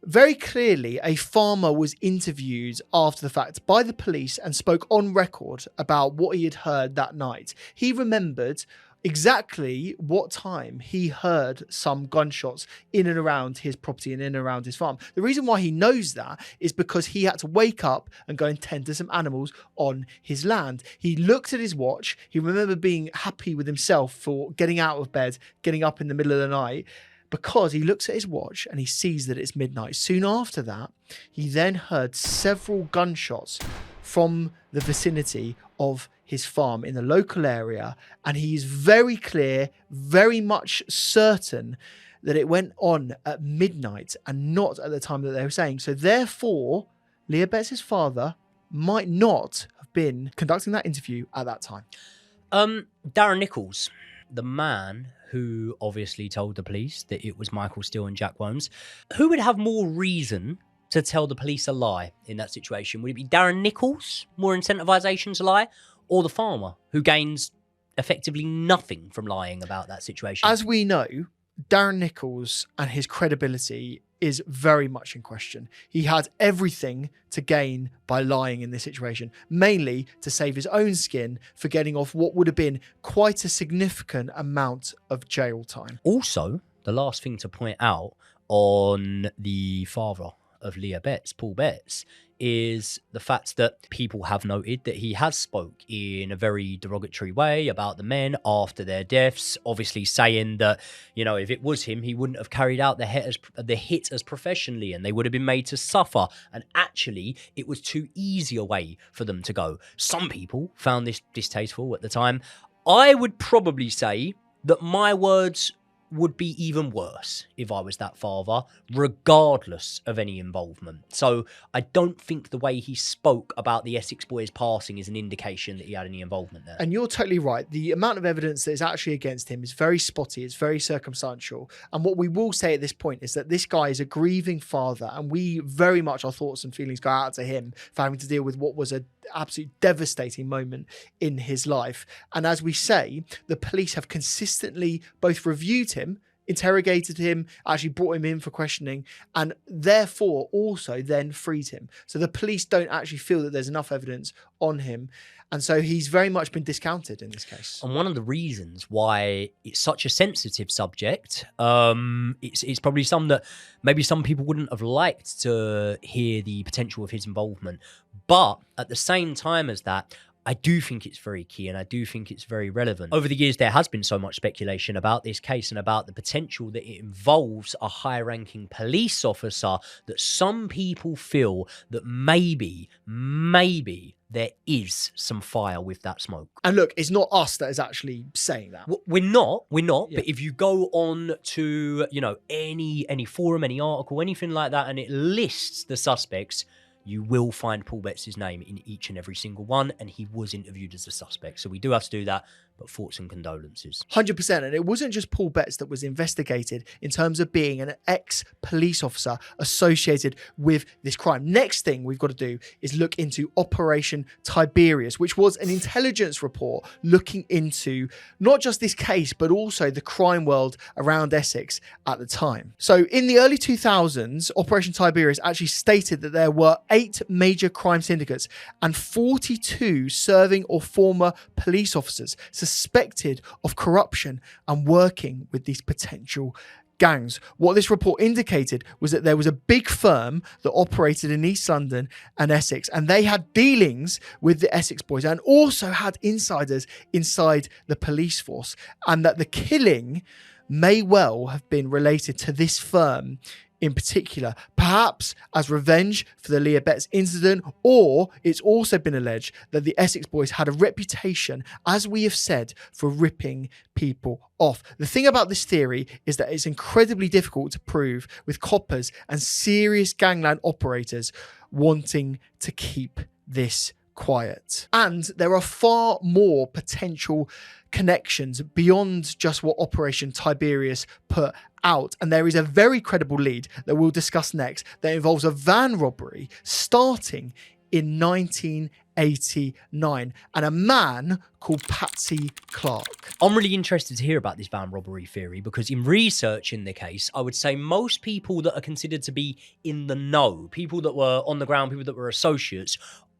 very clearly, a farmer was interviewed after the fact by the police and spoke on record about what he had heard that night. He remembered exactly what time he heard some gunshots in and around his property and in and around his farm. The reason why he knows that is because he had to wake up and go and tend to some animals on his land. He looked at his watch. He remembered being happy with himself for getting out of bed, getting up in the middle of the night, because he looks at his watch and he sees that it's midnight. Soon after that, he then heard several gunshots from the vicinity of his farm in the local area, and he's very clear, very much certain that it went on at midnight and not at the time that they were saying. So therefore, Leah Betts' father might not have been conducting that interview at that time. Darren Nicholls, the man who obviously told the police that it was Michael Steele and Jack Whomes, who would have more reason to tell the police a lie in that situation? Would it be Darren Nicholls, more incentivization to lie, or the farmer who gains effectively nothing from lying about that situation? As we know, Darren Nicholls and his credibility is very much in question. He had everything to gain by lying in this situation, mainly to save his own skin for getting off what would have been quite a significant amount of jail time. Also, the last thing to point out on the father of Leah Betts, Paul Betts, is the fact that people have noted that he has spoke in a very derogatory way about the men after their deaths, obviously saying that, you know, if it was him, he wouldn't have carried out the hit as professionally, and they would have been made to suffer, and actually it was too easy a way for them to go. Some people found this distasteful at the time. I would probably say that my words would be even worse if I was that father, regardless of any involvement. So I don't think the way he spoke about the Essex Boys passing is an indication that he had any involvement there. And you're totally right. The amount of evidence that is actually against him is very spotty. It's very circumstantial. And what we will say at this point is that this guy is a grieving father, and we very much, our thoughts and feelings go out to him for having to deal with what was an absolute devastating moment in his life. And as we say, the police have consistently both reviewed him, interrogated him, actually brought him in for questioning, and therefore also then freed him. So the police don't actually feel that there's enough evidence on him. And so he's very much been discounted in this case. And one of the reasons why it's such a sensitive subject, it's probably some that maybe some people wouldn't have liked to hear the potential of his involvement. But at the same time as that, I do think it's very key, and I do think it's very relevant. Over the years, there has been so much speculation about this case and about the potential that it involves a high-ranking police officer that some people feel that maybe there is some fire with that smoke. And look, it's not us that is actually saying that. We're not. Yeah. But if you go on to, you know, any forum, any article, anything like that, and it lists the suspects, you will find Paul Betts' name in each and every single one, and he was interviewed as a suspect. So we do have to do that. but thoughts and condolences. 100%. And it wasn't just Paul Betts that was investigated in terms of being an ex-police officer associated with this crime. Next thing we've got to do is look into Operation Tiberius, which was an intelligence report looking into not just this case, but also the crime world around Essex at the time. So in the early 2000s, Operation Tiberius actually stated that there were 8 major crime syndicates and 42 serving or former police officers suspected of corruption and working with these potential gangs. What this report indicated was that there was a big firm that operated in East London and Essex, and they had dealings with the Essex Boys and also had insiders inside the police force, and that the killing may well have been related to this firm in particular, perhaps as revenge for the Leah Betts incident, or it's also been alleged that the Essex Boys had a reputation, as we have said, for ripping people off. The thing about this theory is that it's incredibly difficult to prove, with coppers and serious gangland operators wanting to keep this quiet. And there are far more potential connections beyond just what Operation Tiberius put out. And there is a very credible lead that we'll discuss next that involves a van robbery starting in 1989 and a man called Patsy Clark. I'm really interested to hear about this van robbery theory because in researching the case, I would say most people that are considered to be in the know, people that were on the ground, people that were associates,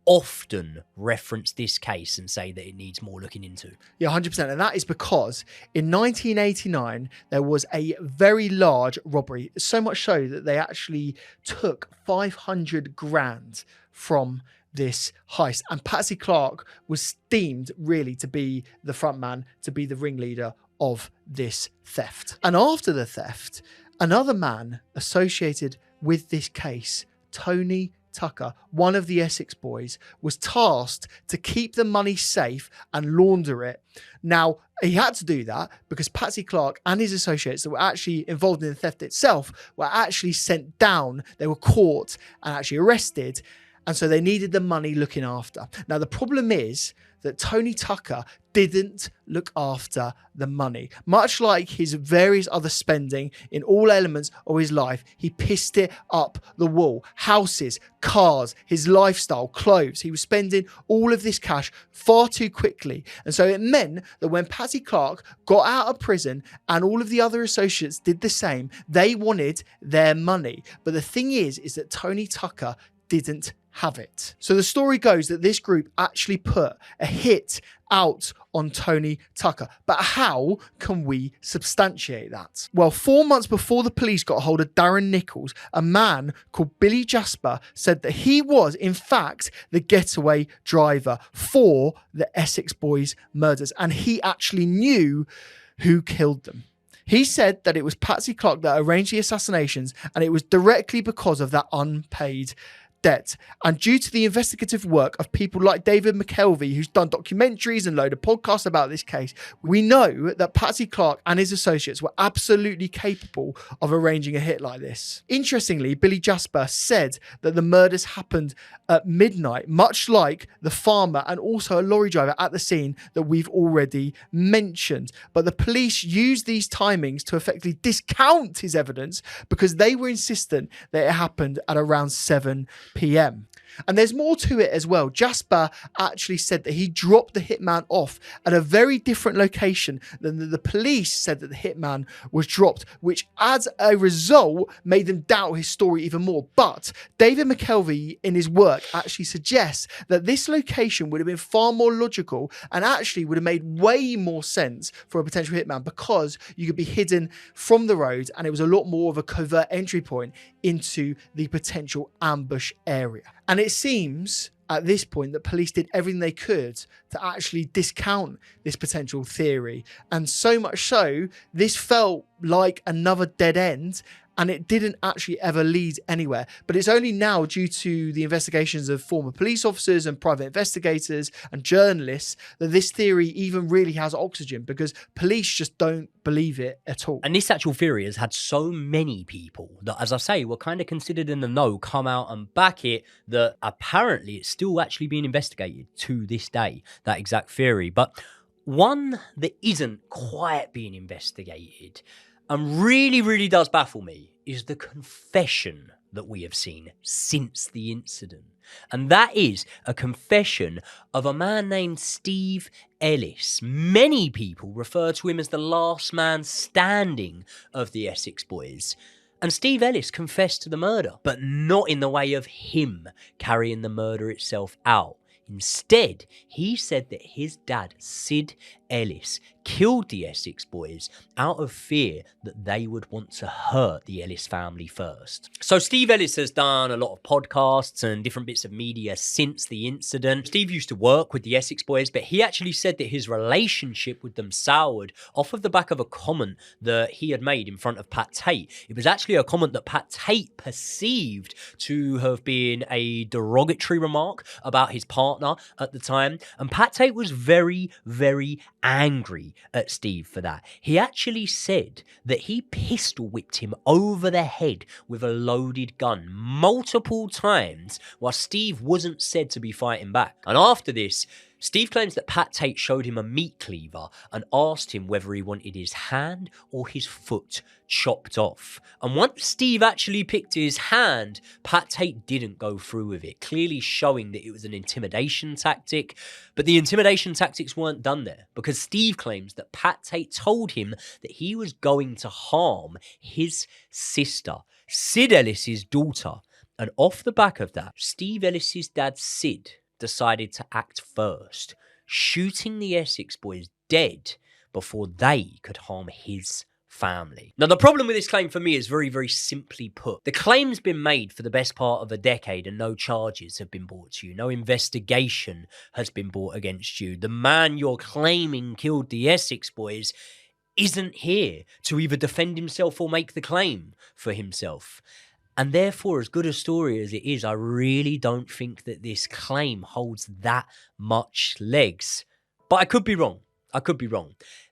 often reference this case and say that it needs more looking into. Yeah, 100%. And that is because in 1989, there was a very large robbery, so much so that they actually took 500 grand from this heist. And Patsy Clark was deemed really to be the front man, to be the ringleader of this theft. And after the theft, another man associated with this case, Tony Tucker, one of the Essex Boys, was tasked to keep the money safe and launder it. Now, he had to do that because Patsy Clark and his associates that were actually involved in the theft itself were actually sent down. They were caught and actually arrested. And so they needed the money looking after. Now, the problem is that Tony Tucker didn't look after the money. Much like his various other spending in all elements of his life, he pissed it up the wall. Houses, cars, his lifestyle, clothes. He was spending all of this cash far too quickly. And so it meant that when Patsy Clark got out of prison and all of the other associates did the same, they wanted their money. But the thing is that Tony Tucker didn't have it. So the story goes that this group actually put a hit out on Tony Tucker. But how can we substantiate that? Well, 4 months before the police got hold of Darren Nicholls, a man called Billy Jasper said that he was, in fact, the getaway driver for the Essex Boys murders. And he actually knew who killed them. He said that it was Patsy Clark that arranged the assassinations, and it was directly because of that unpaid debt. And due to the investigative work of people like David McKelvey, who's done documentaries and load of podcasts about this case, we know that Patsy Clark and his associates were absolutely capable of arranging a hit like this. Interestingly, Billy Jasper said that the murders happened at midnight, much like the farmer and also a lorry driver at the scene that we've already mentioned. But the police used these timings to effectively discount his evidence because they were insistent that it happened at around 7 p.m. And there's more to it as well. Jasper actually said that he dropped the hitman off at a very different location than the police said that the hitman was dropped, which as a result made them doubt his story even more. But David McKelvey in his work actually suggests that this location would have been far more logical and actually would have made way more sense for a potential hitman because you could be hidden from the road and it was a lot more of a covert entry point into the potential ambush area. And it seems at this point that police did everything they could to actually discount this potential theory. And so much so, this felt like another dead end and it didn't actually ever lead anywhere. But it's only now, due to the investigations of former police officers and private investigators and journalists, that this theory even really has oxygen, because police just don't believe it at all. And this actual theory has had so many people that, as I say, were kind of considered in the know, come out and back it, that apparently it's still actually being investigated to this day, that exact theory. But one that isn't quite being investigated and really does baffle me is the confession that we have seen since the incident. And that is a confession of a man named Steve Ellis. Many people refer to him as the last man standing of the Essex Boys. And Steve Ellis confessed to the murder, but not in the way of him carrying the murder itself out. Instead, he said that his dad, Sid Ellis, killed the Essex Boys out of fear that they would want to hurt the Ellis family first. So Steve Ellis has done a lot of podcasts and different bits of media since the incident. Steve used to work with the Essex Boys, but he actually said that his relationship with them soured off of the back of a comment that he had made in front of Pat Tate. It was actually a comment that Pat Tate perceived to have been a derogatory remark about his partner at the time. And Pat Tate was very angry at Steve for that. He actually said that he pistol whipped him over the head with a loaded gun multiple times while Steve wasn't said to be fighting back. And after this, Steve claims that Pat Tate showed him a meat cleaver and asked him whether he wanted his hand or his foot chopped off. And once Steve actually picked his hand, Pat Tate didn't go through with it, clearly showing that it was an intimidation tactic. But the intimidation tactics weren't done there, because Steve claims that Pat Tate told him that he was going to harm his sister, Sid Ellis's daughter. And off the back of that, Steve Ellis's dad, Sid, decided to act first, shooting the Essex Boys dead before they could harm his family. Now, the problem with this claim for me is very simply put. The claim's been made for the best part of a decade and no charges have been brought to you. No investigation has been brought against you. The man you're claiming killed the Essex Boys isn't here to either defend himself or make the claim for himself. And therefore, as good a story as it is, I really don't think that this claim holds that much legs. But I could be wrong.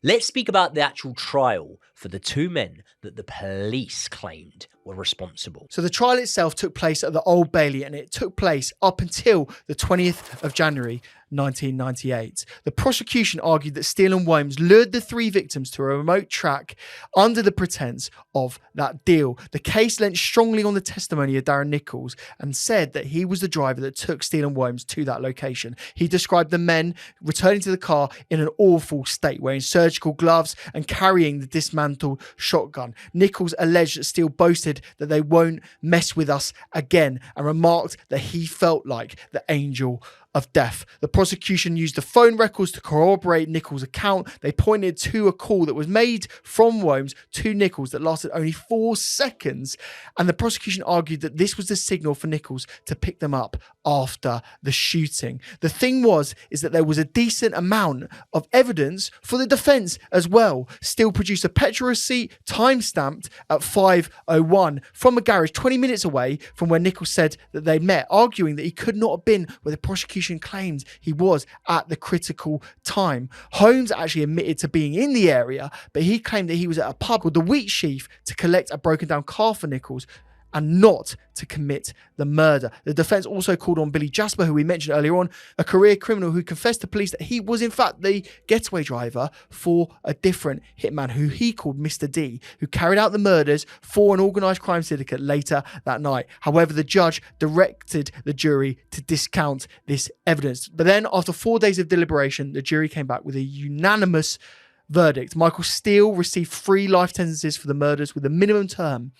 Let's speak about the actual trial for the two men that the police claimed were responsible. So the trial itself took place at the Old Bailey, and it took place up until the 20th of January 1998. The prosecution argued that Steele and Whomes lured the three victims to a remote track under the pretense of that deal. The case leant strongly on the testimony of Darren Nicholls and said that he was the driver that took Steele and Whomes to that location. He described the men returning to the car in an awful state, wearing surgical gloves and carrying the dismantled shotgun. Nicholls alleged that Steele boasted that they won't mess with us again and remarked that he felt like the angel of death. The prosecution used the phone records to corroborate Nicholls' account. They pointed to a call that was made from Whomes to Nicholls that lasted only 4 seconds, and the prosecution argued that this was the signal for Nicholls to pick them up after the shooting. The thing is that there was a decent amount of evidence for the defence as well. Steele produced a petrol receipt time-stamped at 5:01 from a garage 20 minutes away from where Nicholls said that they met, arguing that he could not have been where the prosecution claimed he was at the critical time. Holmes actually admitted to being in the area, but he claimed that he was at a pub called the Wheat Sheaf to collect a broken down car for Nicholls and not to commit the murder. The defence also called on Billy Jasper, who we mentioned earlier on, a career criminal who confessed to police that he was in fact the getaway driver for a different hitman who he called Mr. D, who carried out the murders for an organised crime syndicate later that night. However, the judge directed the jury to discount this evidence. But then, after 4 days of deliberation, the jury came back with a unanimous verdict. Michael Steele received 3 life sentences for the murders with a minimum term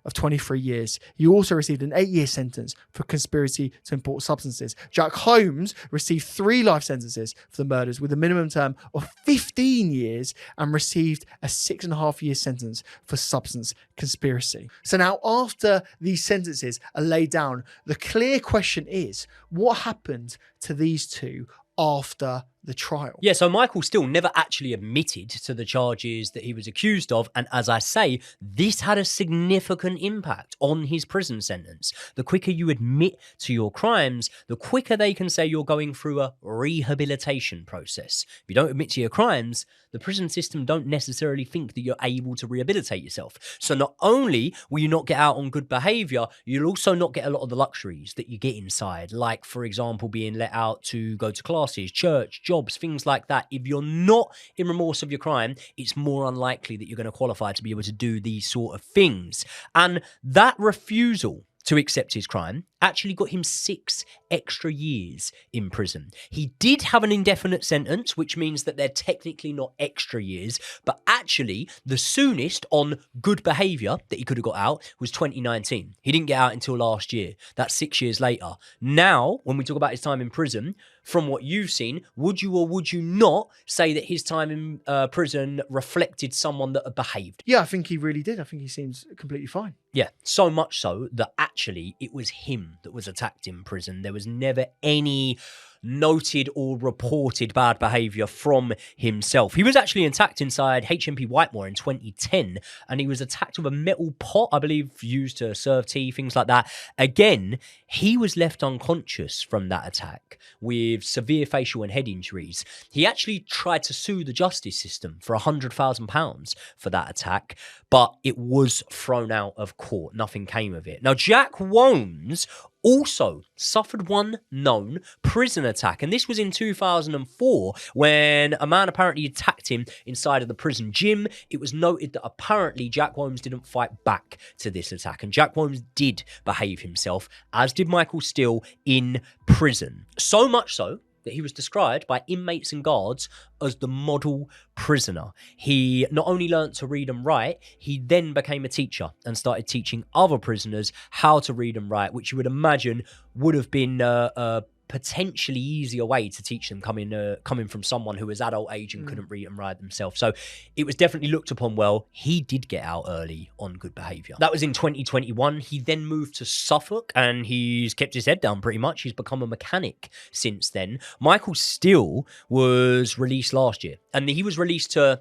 of 23 years. He also received an 8-year sentence for conspiracy to import substances. Jack Holmes received 3 life sentences for the murders with a minimum term of 15 years and received a 6.5-year sentence for substance conspiracy. So now, after these sentences are laid down, the clear question is, what happened to these two after the trial? Yeah, so Michael Steele never actually admitted to the charges that he was accused of, and as I say, this had a significant impact on his prison sentence. The quicker you admit to your crimes, the quicker they can say you're going through a rehabilitation process. If you don't admit to your crimes, the prison system don't necessarily think that you're able to rehabilitate yourself. So not only will you not get out on good behaviour, you'll also not get a lot of the luxuries that you get inside, like, for example, being let out to go to classes, church, job, jobs, things like that. If you're not in remorse of your crime, it's more unlikely that you're going to qualify to be able to do these sort of things. And that refusal to accept his crime actually got him 6 extra years in prison. He did have an indefinite sentence, which means that they're technically not extra years, but actually the soonest on good behaviour that he could have got out was 2019. He didn't get out until last year. That's 6 years later. Now, when we talk about his time in prison, from what you've seen, would you or would you not say that his time in prison reflected someone that had behaved? Yeah, I think he really did. I think he seems completely fine. Yeah, so much so that actually it was him that was attacked in prison. There was never any noted or reported bad behaviour from himself. He was actually attacked inside HMP Whitemoor in 2010, and he was attacked with a metal pot, I believe, used to serve tea, things like that. Again, he was left unconscious from that attack with severe facial and head injuries. He actually tried to sue the justice system for £100,000 for that attack, but it was thrown out of court. Nothing came of it. Now, Jack Whomes also suffered one known prison attack, and this was in 2004 when a man apparently attacked him inside of the prison gym. It was noted that apparently Jack Whomes didn't fight back to this attack, and Jack Whomes did behave himself, as did Michael Steele, in prison. So much so that he was described by inmates and guards as the model prisoner. He not only learnt to read and write, he then became a teacher and started teaching other prisoners how to read and write, which you would imagine would have been a potentially easier way to teach them coming from someone who was adult age and couldn't read and write themselves. So it was definitely looked upon well. He did get out early on good behaviour. That was in 2021. He then moved to Suffolk and he's kept his head down pretty much. He's become a mechanic since then. Michael Steele was released last year, and he was released to,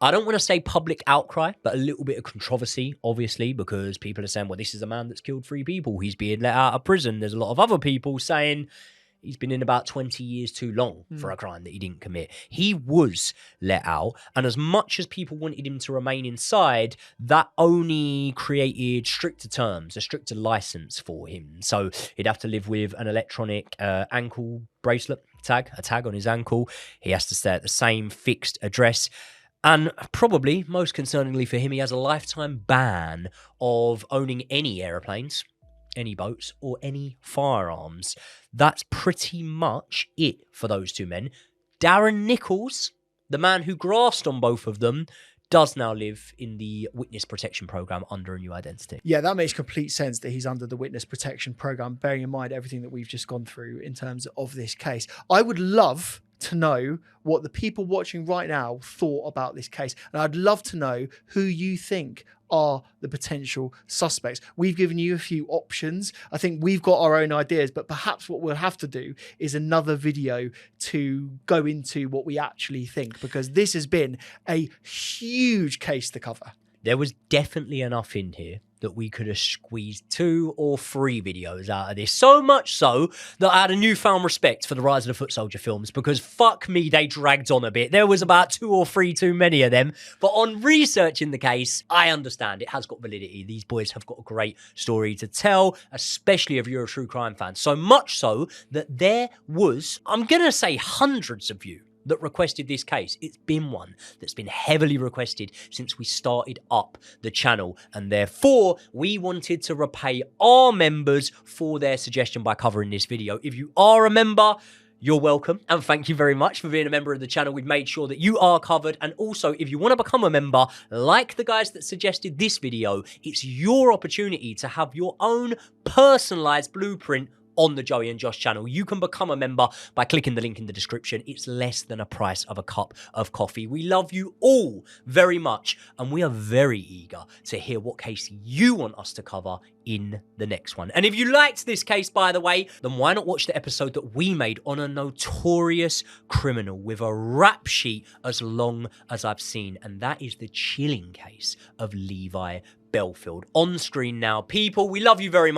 I don't want to say public outcry, but a little bit of controversy, obviously, because people are saying, well, this is a man that's killed 3 people. He's being let out of prison. There's a lot of other people saying he's been in about 20 years too long for a crime that he didn't commit. He was let out, and as much as people wanted him to remain inside, that only created stricter terms, a stricter license for him. So he'd have to live with an electronic ankle bracelet a tag on his ankle. He has to stay at the same fixed address. And probably, most concerningly for him, he has a lifetime ban of owning any aeroplanes, any boats, or any firearms. That's pretty much it for those 2 men. Darren Nicholls, the man who grasped on both of them, does now live in the witness protection program under a new identity. Yeah, that makes complete sense that he's under the witness protection program, bearing in mind everything that we've just gone through in terms of this case. I would love to know what the people watching right now thought about this case, and I'd love to know who you think are the potential suspects. We've given you a few options. I think we've got our own ideas, but perhaps what we'll have to do is another video to go into what we actually think, because this has been a huge case to cover. There was definitely enough in here that we could have squeezed 2 or 3 videos out of this. So much so that I had a newfound respect for the Rise of the Foot Soldier films, because fuck me, they dragged on a bit. There was about 2 or 3 too many of them. But on researching the case, I understand it has got validity. These boys have got a great story to tell, especially if you're a true crime fan. So much so that there was, I'm going to say hundreds of you that requested this case. It's been one that's been heavily requested since we started up the channel, and therefore we wanted to repay our members for their suggestion by covering this video. If you are a member, you're welcome, and thank you very much for being a member of the channel. We've made sure that you are covered, and also if you want to become a member, like the guys that suggested this video, it's your opportunity to have your own personalized blueprint on the Joey and Josh channel. You can become a member by clicking the link in the description. It's less than a price of a cup of coffee. We love you all very much, and we are very eager to hear what case you want us to cover in the next one. And if you liked this case, by the way, then why not watch the episode that we made on a notorious criminal with a rap sheet as long as I've seen, and that is the chilling case of Levi Belfield. On screen now. People, we love you very much.